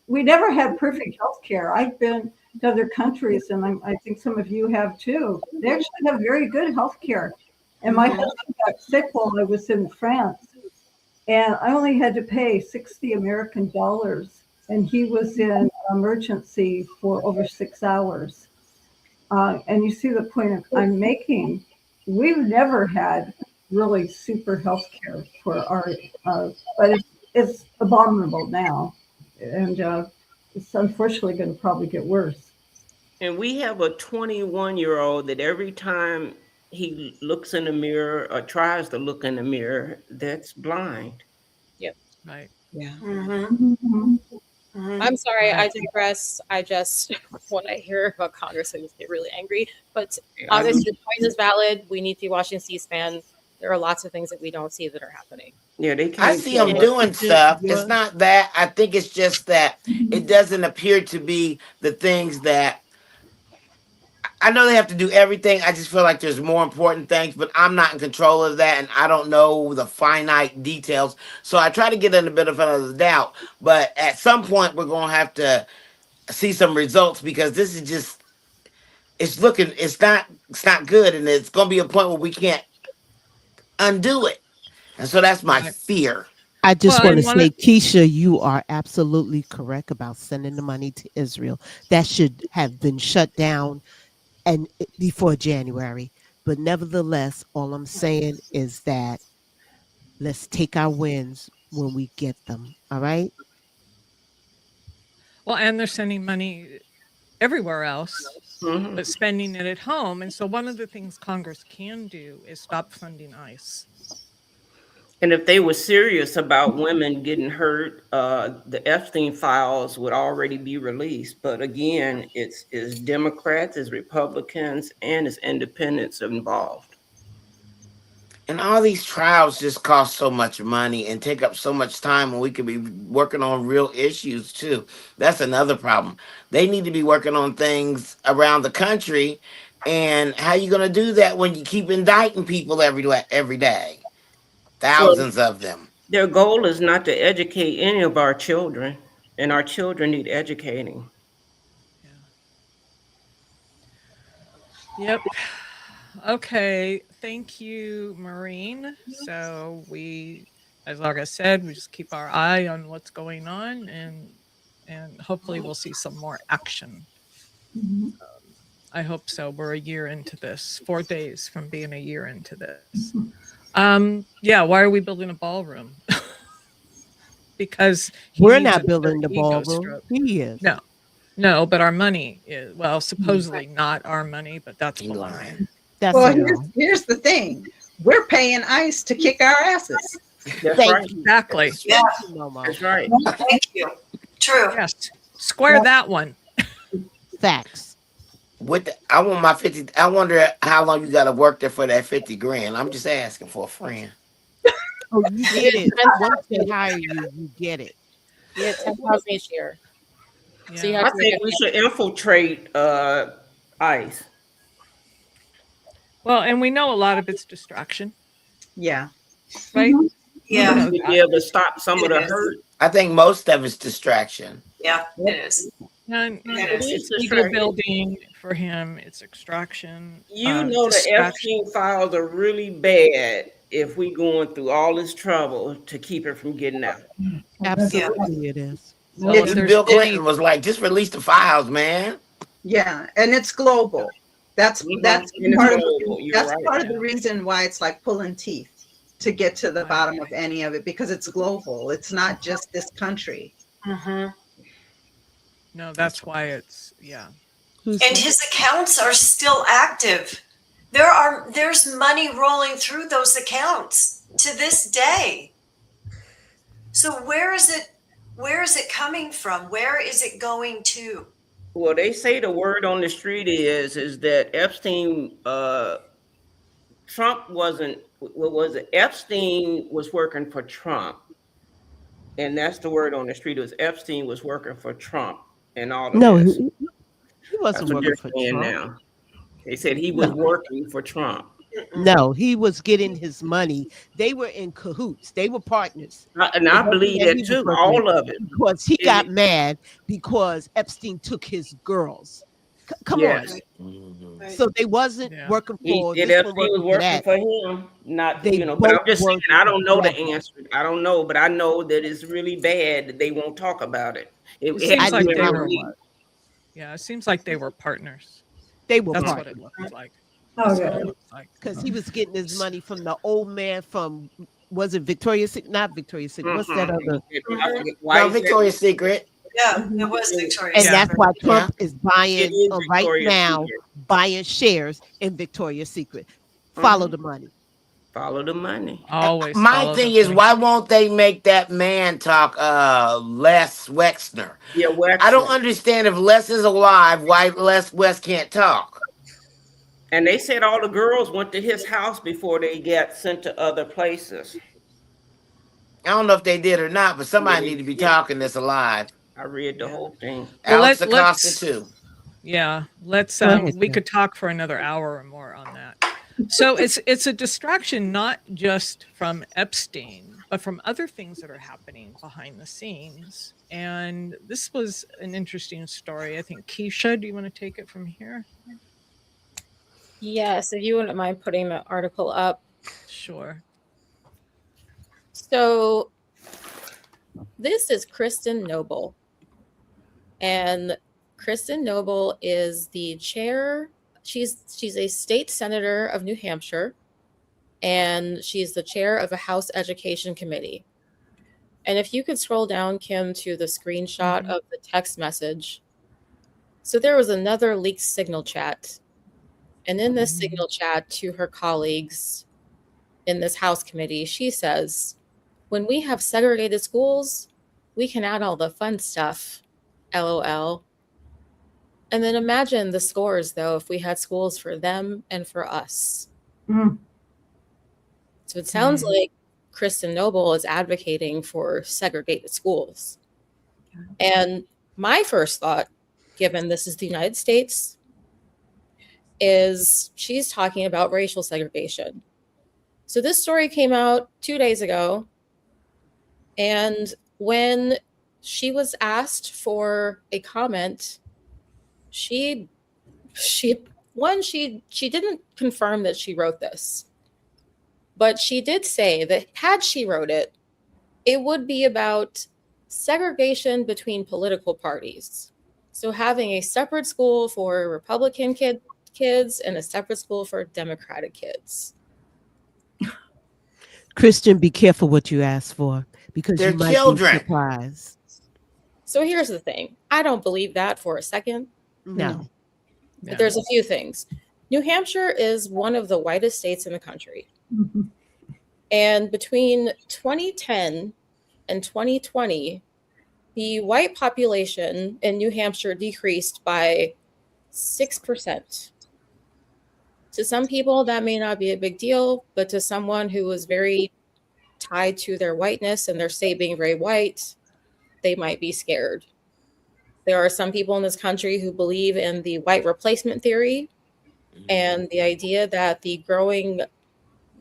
we never had perfect health care. I've been to other countries, and I think some of you have too. They actually have very good health care. And my husband got sick while I was in France, and I only had to pay 60 American dollars, and he was in emergency for over 6 hours. And you see the point I'm making. We've never had really super health care for our, but it's abominable now. And it's unfortunately going to probably get worse. And we have a 21-year-old that every time he looks in the mirror or tries to look in the mirror, that's blind. Right. Yeah. I'm sorry, I digress. I just, when I hear about Congress, I just get really angry. But obviously, the point is valid. We need to be watching C-SPAN. There are lots of things that we don't see that are happening. Yeah, they I can't see tell them us. doing stuff. It's not that. I think it's just that it doesn't appear to be the things that I know they have to do everything. I just feel like there's more important things, but I'm not in control of that, and I don't know the finite details. So I try to get in a bit of the doubt. But at some point, we're gonna have to see some results because this is just it's not good, and it's gonna be a point where we can't undo it. And so that's my Right. fear. I just Well, want to and one say, of Keisha, you are absolutely correct about sending the money to Israel. That should have been shut down and before January. But nevertheless, all I'm saying is that let's take our wins when we get them. All right. well, and they're sending money everywhere else, Mhm. but spending it at home. And so one of the things Congress can do is stop funding ICE. And if they were serious about women getting hurt, the Epstein files would already be released. But again, it's Democrats, it's Republicans, and it's independents involved. And all these trials just cost so much money and take up so much time when we could be working on real issues too. That's another problem. They need to be working on things around the country. And how you going to do that when you keep indicting people every day? Well, Thousands of them. their goal is not to educate any of our children, and our children need educating. Yep. Okay. Thank you, Maureen. So as August said, we just keep our eye on what's going on and hopefully we'll see some more action. I hope so. We're a year into this, 4 days from being a year into this. Yeah. Why are we building a ballroom? Because we're not building the ballroom. He is. No, but our money is, well, supposedly not our money, but that's lying. Well, here's the thing. We're paying ICE to kick our asses. That's right. Exactly. Yeah. That's right. Thank you. True. Yes. Square that one. Facts. I want my 50. I wonder how long you got to work there for that 50 grand. I'm just asking for a friend. Oh, you get it. Once they hire you, you get it. Yeah, 10,000 each year. Yeah. So you I have to think we should infiltrate ICE. Well, and we know a lot of it's distraction, Yeah. right? Yeah. We know To that. be able to stop some of the hurt. I think most of it's distraction. Yeah, it is. And It is. it's legal building for him. It's extraction. You know the distraction. Epstein files are really bad if we going through all this trouble to keep it from getting out. Absolutely, it is. Well, Yeah, if there's Bill Clinton any- was like, just release the files, man. Yeah, and it's global. That's And part of global. You're that's right. part of the reason why it's like pulling teeth to get to the bottom of any of it, because it's global. It's not just this country. No, that's why it's, yeah. And his accounts are still active. There's money rolling through those accounts to this day. So where is it coming from? Where is it going to? Well, they say the word on the street is that Epstein, Trump wasn't, what was it? Epstein was working for Trump. And that's the word on the street, was Epstein was working for Trump and all of No, this. he wasn't That's what working they're for saying Trump. now. They said he was working for Trump. No, he was getting his money. They were in cahoots. They were partners. And I believe that too, all of it. Because he got mad because Epstein took his girls. Come Yes. on. So they wasn't working for He this one was working for working that. for him, not, They but I'm both just saying, worked I don't know the together. answer. I don't know, but I know that it's really bad that they won't talk about it. It seems like they were. released. Yeah, it seems like they were partners. They were That's partners. what it looked like. Oh, That's yeah. what it looked like. Because he was getting his money from the old man from, was it Victoria's Secret? Not Victoria's Secret. What's that other? No, Victoria's Secret. Yeah, it was Victoria's And Secret. that's why Trump is It buying is right Victoria's now, Secret. buying shares in Victoria's Secret. Follow the money. Follow the money. Always My follow thing the is, money. why won't they make that man talk Les Wexner? Yeah, I don't Wexler. understand, if Les is alive, why Les West can't talk. And they said all the girls went to his house before they got sent to other places. I don't know if they did or not, but somebody Yeah, need to be yeah. talking that's alive. I read the Yeah. whole thing. Well, Alex Acosta let's too. yeah, let's Go ahead, we Jen. could talk for another hour or more on that. So it's a distraction not just from Epstein, but from other things that are happening behind the scenes. And this was an interesting story. I think Keisha, do you want to take it from here? Yes, if you wouldn't mind putting the article up. Sure. So this is Kristen Noble. And Kristen Noble is the chair. She's a state senator of New Hampshire, and she's the chair of a House Education Committee. And if you could scroll down, Kim, to the screenshot of the text message. So there was another leaked signal chat. And in this signal chat to her colleagues in this House committee, she says, when we have segregated schools, we can add all the fun stuff, LOL. And then imagine the scores, though, if we had schools for them and for us. Mm. So it sounds like Kristen Noble is advocating for segregated schools. And my first thought, given this is the United States, is she's talking about racial segregation. So this story came out 2 days ago. And when she was asked for a comment, she didn't confirm that she wrote this, but she did say that had she wrote it, it would be about segregation between political parties. So having a separate school for Republican kids and a separate school for Democratic kids. Christian, be careful what you ask for, because They're you might children. be surprised. So here's the thing. I don't believe that for a second. No. But there's a few things. New Hampshire is one of the whitest states in the country. Mm-hmm. And between 2010 and 2020, the white population in New Hampshire decreased by 6%. To some people, that may not be a big deal, but to someone who was very tied to their whiteness and their state being very white, they might be scared. There are some people in this country who believe in the white replacement theory and the idea that the growing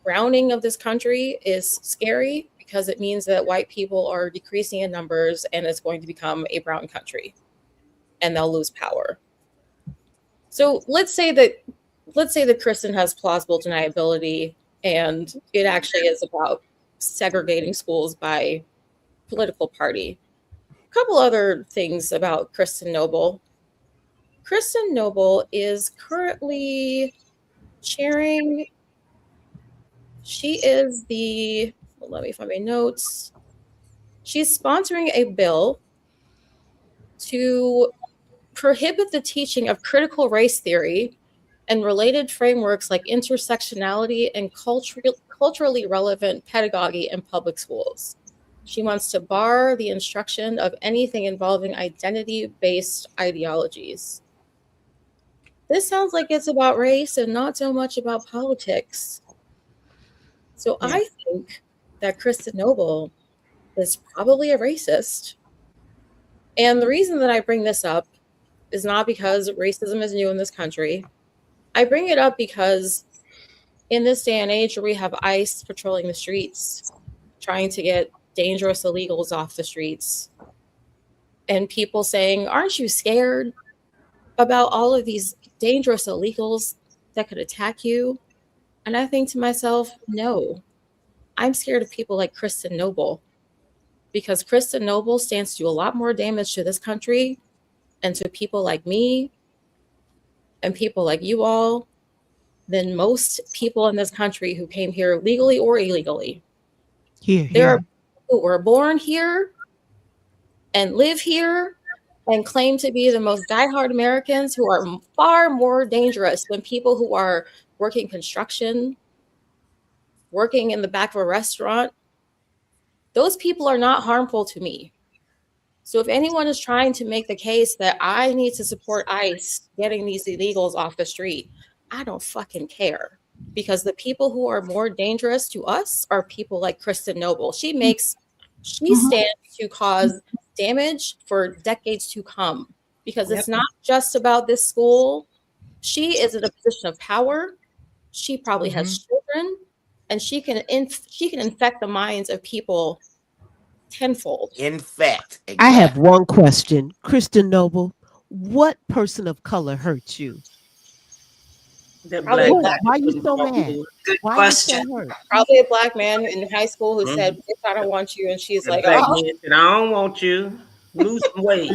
browning of this country is scary because it means that white people are decreasing in numbers and it's going to become a brown country and they'll lose power. So let's say that Kristen has plausible deniability and it actually is about segregating schools by political party. A couple other things about Kristen Noble. Kristen Noble is currently chairing. She is let me find my notes. She's sponsoring a bill to prohibit the teaching of critical race theory and related frameworks like intersectionality and culturally relevant pedagogy in public schools. She wants to bar the instruction of anything involving identity-based ideologies. This sounds like it's about race and not so much about politics. So yeah. I think that Kristen Noble is probably a racist. And the reason that I bring this up is not because racism is new in this country. I bring it up because in this day and age where we have ICE patrolling the streets, trying to get dangerous illegals off the streets, and people saying, aren't you scared about all of these dangerous illegals that could attack you? And I think to myself, no, I'm scared of people like Kristen Noble, because Kristen Noble stands to do a lot more damage to this country and to people like me and people like you all than most people in this country who came here legally or illegally. There are people who were born here and live here and claim to be the most diehard Americans who are far more dangerous than people who are working construction, working in the back of a restaurant, those people are not harmful to me. So if anyone is trying to make the case that I need to support ICE getting these illegals off the street, I don't fucking care. Because the people who are more dangerous to us are people like Kristen Noble. She stands to cause damage for decades to come. Because it's not just about this school. She is in a position of power. She probably has children, and she can infect the minds of people tenfold. Infect. Exactly. I have one question. Kristen Noble, what person of color hurt you? Probably Why are you so mad? Good Why question. are you so hurt? Probably a black man in high school who said, "Bitch, I don't want you," and she's like, Black "Oh, man said, I don't want you. Lose some weight.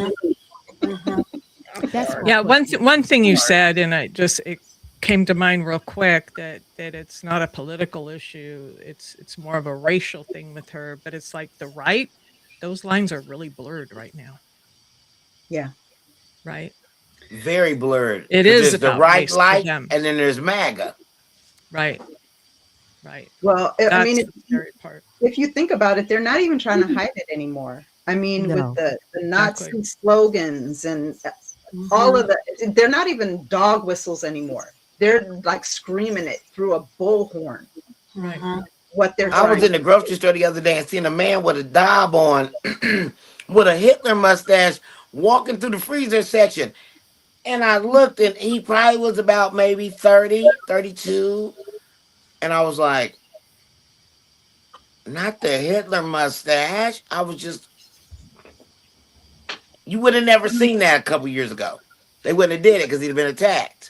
That's my Yeah, question. one thing you said, and it came to mind real quick that it's not a political issue. It's more of a racial thing with her. But it's like the right; those lines are really blurred right now. Yeah. Right. Very blurred. It 'Cause is there's the about right race for light, them. and then there's MAGA. Right. Right. Well, I That's mean, the scary part. if you think about it, they're not even trying to hide it anymore. I mean, No. with the Nazi Exactly. slogans and all of the, they're not even dog whistles anymore. They're like screaming it through a bullhorn. Right. What they're I was trying in the grocery store the other day and seen a man with a daub on with a Hitler mustache walking through the freezer section. And I looked and he probably was about maybe 30, 32. And I was like, not the Hitler mustache. I was just, you would have never seen that a couple years ago. They wouldn't have did it because he'd have been attacked.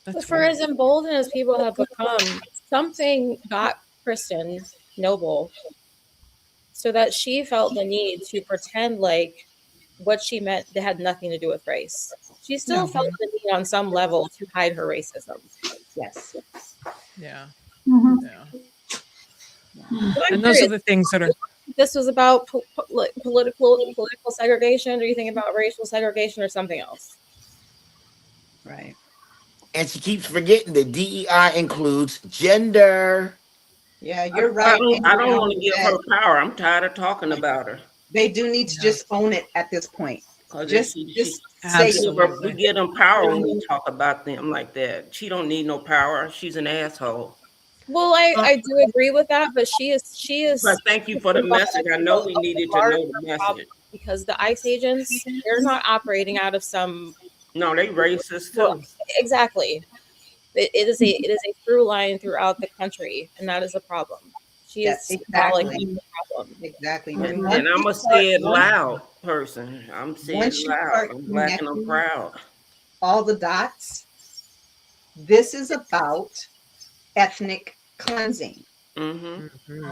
That's for weird. as emboldened as people have become, something got Kristen Noble so that she felt the need to pretend like what she meant that had nothing to do with race. She still felt the need on some level to hide her racism. Yes. Yeah. Mhm. Yeah. But I'm And those are curious, the things that are this was about political segregation, or you think about racial segregation or something else? Right. And she keeps forgetting that DEI includes gender. Yeah, you're right. I don't want to give her power. I'm tired of talking about her. They do need to just own it at this point. Just say Absolutely. we give them power when we talk about them like that. She don't need no power. She's an asshole. Well, I do agree with that, but she is. But thank you for the message. I know we needed to know the message. Because the ICE agents, they're not operating out of some. No, they racist too. Well, exactly. It is a through line throughout the country, and that is a problem. She is symbolic of the problem. Exactly. And I'm a say it loud person. I'm saying it loud. I'm black and I'm proud. All the dots. This is about ethnic cleansing.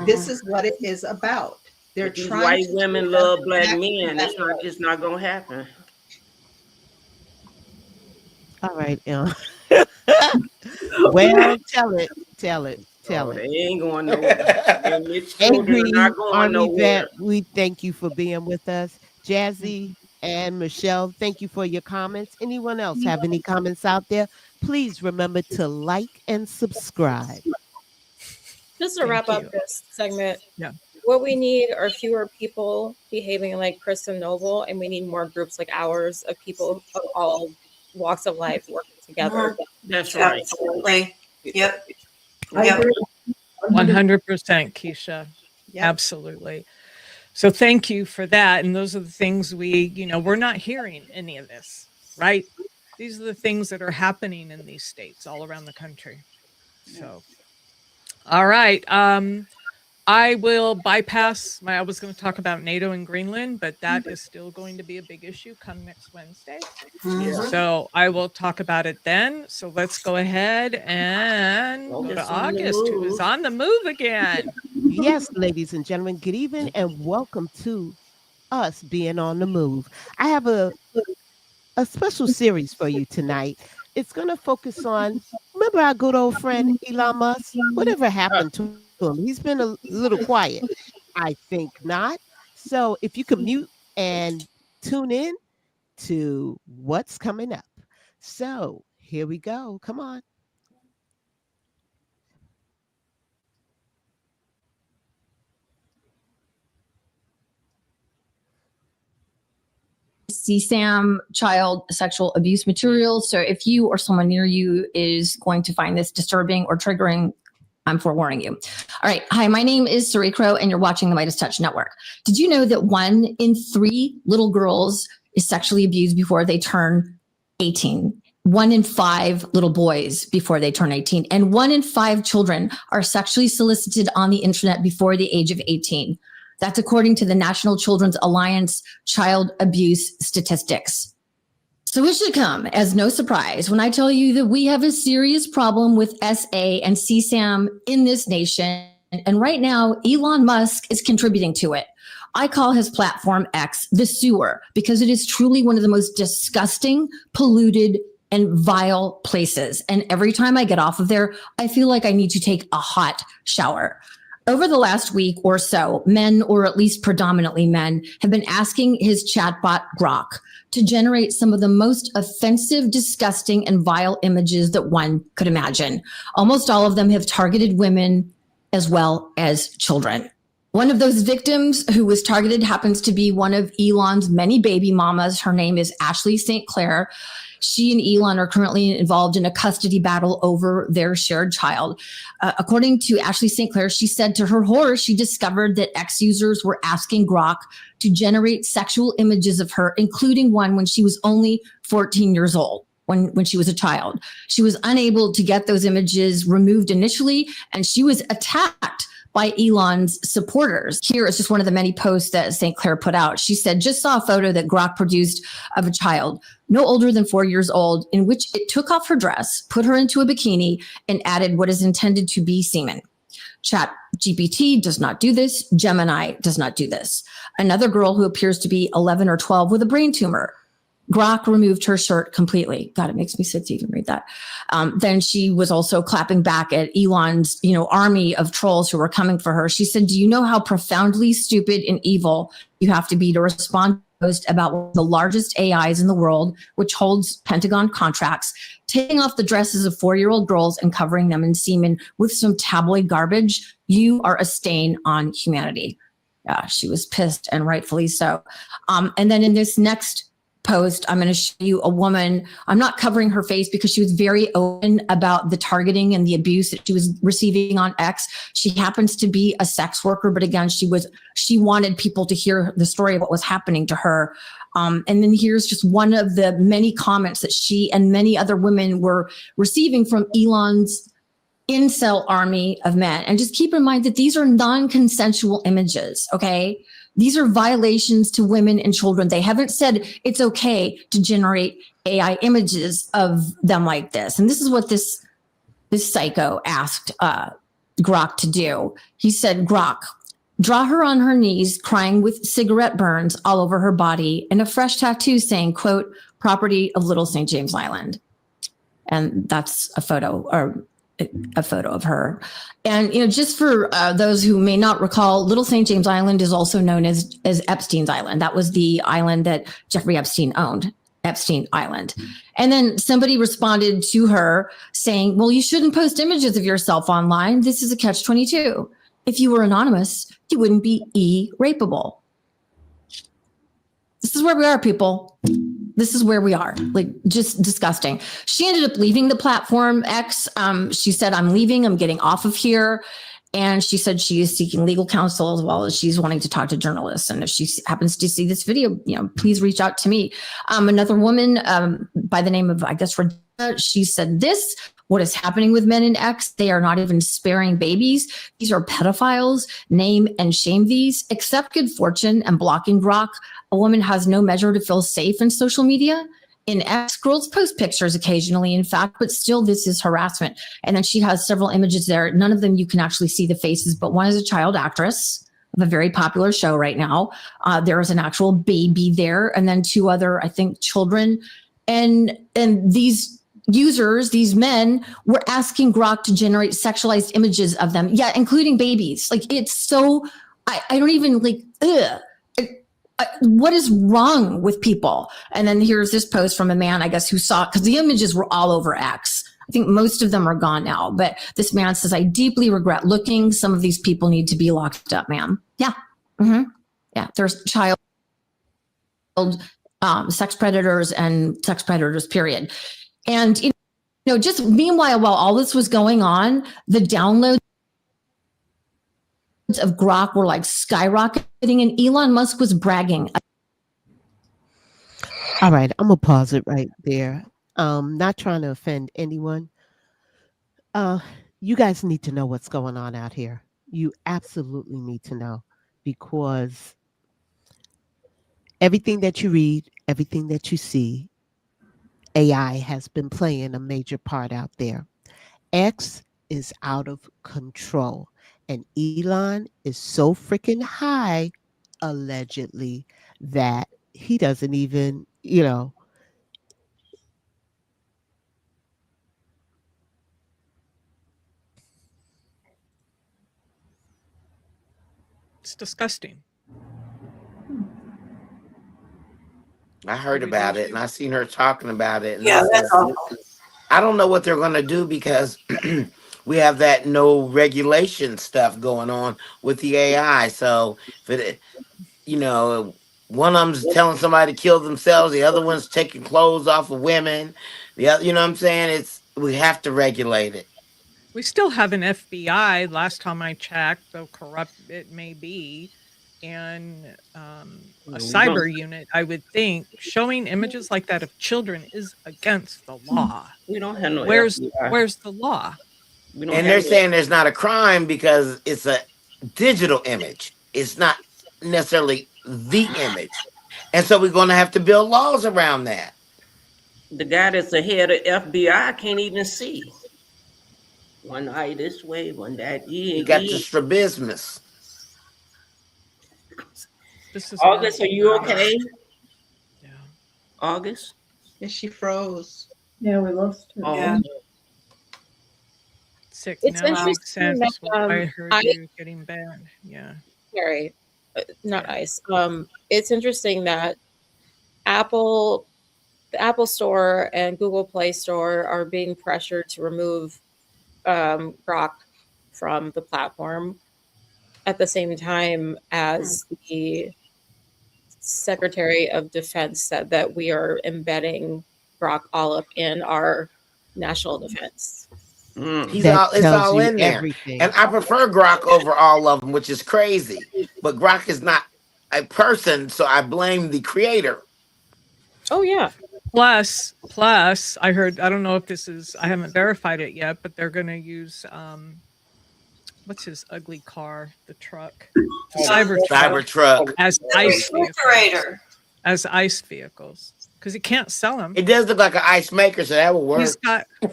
This is what it is about. They're These trying white to women love black men. It's not gonna happen. All right. Well, tell it. They ain't going nowhere. And its children Angry are not going Army nowhere. Vet, we thank you for being with us. Jazzy and Michelle, thank you for your comments. Anyone else have any comments out there? Please remember to like and subscribe. Just to wrap up this segment, what we need are fewer people behaving like Kristen Noble, and we need more groups like ours of people of all walks of life working together. That's right. Absolutely. Yep. I agree. 100%, Keisha. Yep. Absolutely. So thank you for that. And those are the things we're not hearing any of this, right? These are the things that are happening in these states all around the country. So, all right. I will bypass I was going to talk about NATO and Greenland, but that is still going to be a big issue come next Wednesday. So I will talk about it then. So let's go ahead and go to August, who is on the move again. Yes, ladies and gentlemen, good evening and welcome to us being on the move. I have a special series for you tonight. It's going to focus on, remember our good old friend Elon Musk? Whatever happened to him? He's been a little quiet. I think not. So if you can mute and tune in to what's coming up. So here we go. Come on. CSAM child sexual abuse materials. So if you or someone near you is going to find this disturbing or triggering, I'm forewarning you. All right. Hi, my name is Suri Crow, and you're watching the Midas Touch Network. Did you know that 1 in 3 little girls is sexually abused before they turn 18? 1 in 5 little boys before they turn 18, and 1 in 5 children are sexually solicited on the internet before the age of 18. That's according to the National Children's Alliance child abuse statistics. So it should come as no surprise when I tell you that we have a serious problem with SA and CSAM in this nation. And right now, Elon Musk is contributing to it. I call his platform X the sewer because it is truly one of the most disgusting, polluted, and vile places. And every time I get off of there, I feel like I need to take a hot shower. Over the last week or so, men, or at least predominantly men, have been asking his chatbot Grok to generate some of the most offensive, disgusting, and vile images that one could imagine. Almost all of them have targeted women as well as children. One of those victims who was targeted happens to be one of Elon's many baby mamas. Her name is Ashley St. Clair. She and Elon are currently involved in a custody battle over their shared child. According to Ashley St. Clair, she said to her horror, she discovered that X users were asking Grok to generate sexual images of her, including one when she was only 14 years old, when she was a child. She was unable to get those images removed initially, and she was attacked by Elon's supporters. Here is just one of the many posts that St. Clair put out. She said, just saw a photo that Grok produced of a child no older than 4 years old, in which it took off her dress, put her into a bikini, and added what is intended to be semen. Chat GPT does not do this. Gemini does not do this. Another girl who appears to be 11 or 12 with a brain tumor. Grok removed her shirt completely. God, it makes me sick to even read that. Then she was also clapping back at Elon's, army of trolls who were coming for her. She said, do you know how profoundly stupid and evil you have to be to respond to a post about one of the largest AIs in the world, which holds Pentagon contracts, taking off the dresses of 4-year-old girls and covering them in semen with some tabloid garbage? You are a stain on humanity. Yeah, she was pissed, and rightfully so. And then in this next post, I'm going to show you a woman. I'm not covering her face because she was very open about the targeting and the abuse that she was receiving on X. She happens to be a sex worker, but again, she wanted people to hear the story of what was happening to her. And then here's just one of the many comments that she and many other women were receiving from Elon's incel army of men. And just keep in mind that these are non-consensual images, okay? These are violations to women and children. They haven't said it's okay to generate AI images of them like this. And this is what this psycho asked Grok to do. He said, Grok, draw her on her knees, crying with cigarette burns all over her body, and a fresh tattoo saying, quote, property of Little St. James Island. And that's a photo of her. And, just for those who may not recall, Little St. James Island is also known as Epstein's Island. That was the island that Jeffrey Epstein owned, Epstein Island. And then somebody responded to her saying, well, you shouldn't post images of yourself online. This is a catch-22. If you were anonymous, you wouldn't be e-rapeable. This is where we are, people. This is where we are, like, just disgusting. She ended up leaving the platform X. She said, I'm leaving, I'm getting off of here. And she said she is seeking legal counsel as well as she's wanting to talk to journalists. And if she happens to see this video, please reach out to me. Another woman by the name of, I guess, Regina, she said this, what is happening with men in X? They are not even sparing babies. These are pedophiles. Name and shame these. Accept good fortune and blocking Grok. A woman has no measure to feel safe in social media. In X, girls post pictures occasionally, in fact, but still this is harassment. And then she has several images there. None of them you can actually see the faces, but one is a child actress of a very popular show right now. There is an actual baby there, and then 2 other, I think, children. And these users, these men, were asking Grok to generate sexualized images of them. Yeah, including babies. Like, it's so, I don't even what is wrong with people? And then here's this post from a man, I guess, who saw, because the images were all over X. I think most of them are gone now, but this man says, I deeply regret looking. Some of these people need to be locked up, ma'am. Yeah. Mm-hmm. Yeah. There's child sex predators and sex predators, period. And, just meanwhile, while all this was going on, the downloads of Grok were like skyrocketing, and Elon Musk was bragging. All right, I'm gonna pause it right there. Not trying to offend anyone. You guys need to know what's going on out here. You absolutely need to know, because everything that you read, everything that you see, AI has been playing a major part out there. X is out of control, and Elon is so freaking high, allegedly, that he doesn't even, It's disgusting. I heard about it, and I seen her talking about it. And Yeah, this that's is, awful. I don't know what they're going to do, because we have that no regulation stuff going on with the AI. So, if it, one of them's telling somebody to kill themselves, the other one's taking clothes off of women. The other, you know what I'm saying? We have to regulate it. We still have an FBI, last time I checked, though corrupt it may be, and a cyber unit, I would think. Showing images like that of children is against the law. We don't have no Where's FBI. the law? And they're saying there's not a crime because it's a digital image. It's not necessarily the image. And so we're going to have to build laws around that. The guy that's the head of FBI can't even see. One eye this way, one that. You got the strabismus. August, are you okay? Yeah. August? Yeah, she froze. Yeah, we lost her. Yeah. Sick. It's Now interesting makes sense that, why I heard you getting banned. Yeah. Sorry, not ICE. It's interesting that the Apple Store and Google Play Store are being pressured to remove Grok from the platform at the same time as the Secretary of Defense said that we are embedding Grok all up in our national defense. It's all in there. everything. And I prefer Grok over all of them, which is crazy. But Grok is not a person, so I blame the creator. Oh, yeah. Plus, I heard, I don't know if this is, I haven't verified it yet, but they're going to use, what's his ugly car? The truck. Cybertruck. As ICE Refrigerator. vehicles. Because he can't sell them. It does look like an ice maker, so that will work.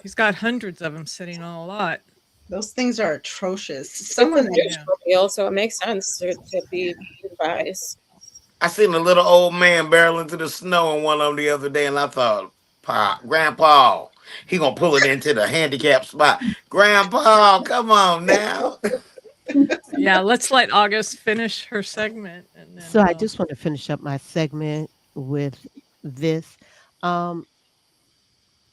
He's got hundreds of them sitting on a lot. Those things are atrocious. Someone real, so it makes sense to be advised. I seen a little old man barrel into the snow in one of them the other day, and I thought, Grandpa, he gonna pull it into the handicap spot. Grandpa, come on now. Yeah, let's let August finish her segment. And then So I just want to finish up my segment with this.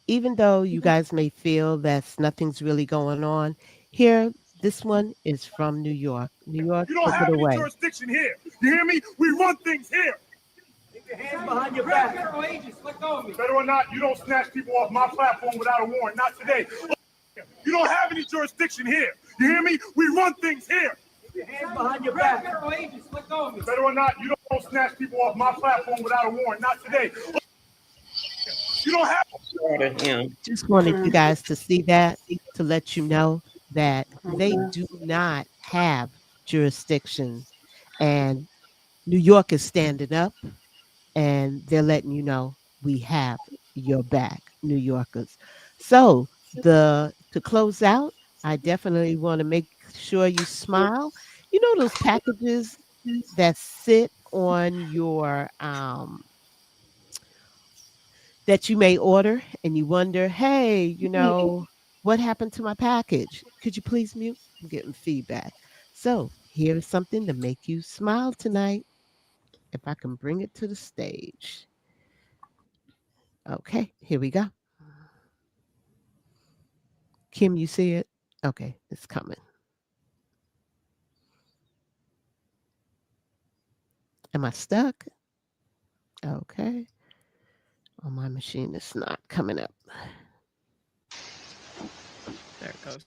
Even though you guys may feel that nothing's really going on here, this one is from New York. New York, You don't take have it any away. jurisdiction here. You hear me? We run things here. Keep your hands behind your back. Federal agents, let go of me. Better or not, you don't snatch people off my platform without a warrant. Not today. You don't have any jurisdiction here. You hear me? We run things here. Keep your hands behind your back. Federal agents, let go of me. Better or not, you don't snatch people off my platform without a warrant. Not today. You don't have. Just wanted you guys to see that, to let you know that they do not have jurisdiction, and New York is standing up, and they're letting you know we have your back, New Yorkers. So to close out, I definitely want to make sure you smile. You know those packages that sit on your that you may order, and you wonder, hey, what happened to my package? Could you please mute? I'm getting feedback. So here's something to make you smile tonight. If I can bring it to the stage. Okay, here we go. Kim, you see it? Okay, it's coming. Am I stuck? Okay. On my machine, it's not coming up. There it goes.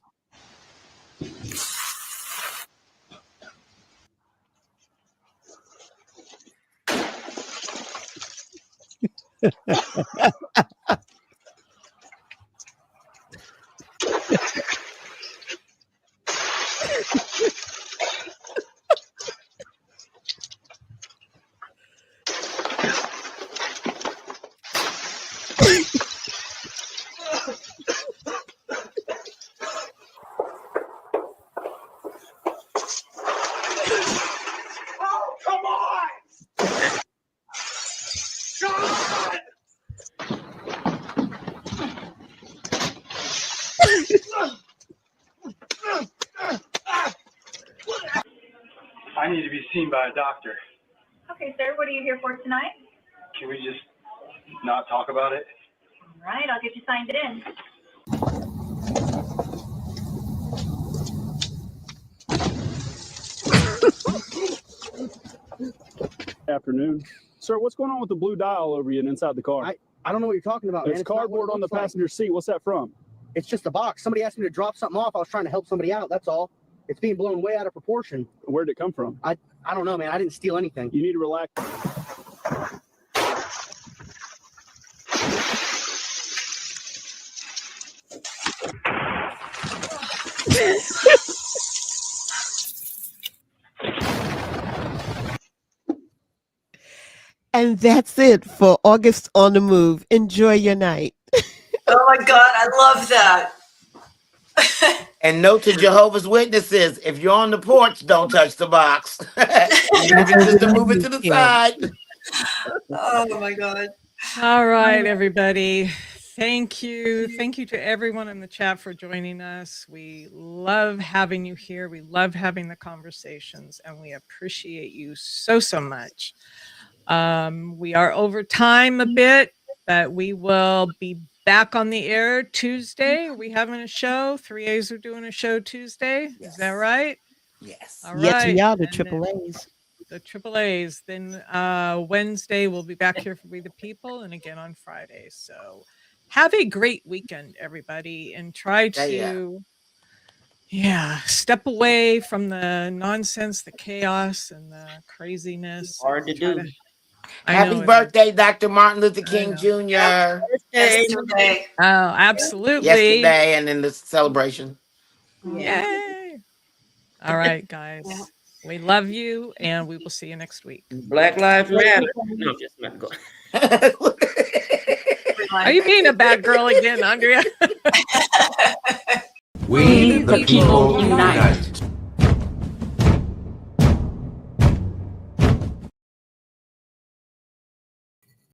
Oh, come on! God! I need to be seen by a doctor. Okay, sir, what are you here for tonight? Can we just not talk about it? All right, I'll get you signed in. Afternoon. Sir, what's going on with the blue dial over you and inside the car? I don't know what you're talking about, man. It's cardboard on the passenger seat. What's that from? It's just a box. Somebody asked me to drop something off. I was trying to help somebody out. That's all. It's being blown way out of proportion. Where did it come from? I don't know, man. I didn't steal anything. You need to relax. And that's it for August on the Move. Enjoy your night. Oh my God, I love that. And note to Jehovah's Witnesses, if you're on the porch, don't touch the box. Just to move it to the side. Oh my God. All right, everybody. Thank you. Thank you to everyone in the chat for joining us. We love having you here. We love having the conversations, and we appreciate you so, so much. We are over time a bit, but we will be back on the air Tuesday. Are we having a show? 3As are doing a show Tuesday. Yes. Is that right? Yes. All yes, right. we are the And triple A's. The triple A's. Then Wednesday we'll be back here for We the People, and again on Friday. So have a great weekend, everybody, and try to step away from the nonsense, the chaos, and the craziness. Hard to do. Happy birthday, Dr. Martin Luther King Jr. Yesterday. Oh, absolutely. Yesterday and in the celebration. Yay. All right, guys. We love you, and we will see you next week. Black Lives Matter. No, just not going. Are you being a bad girl again, Andrea? We the people unite.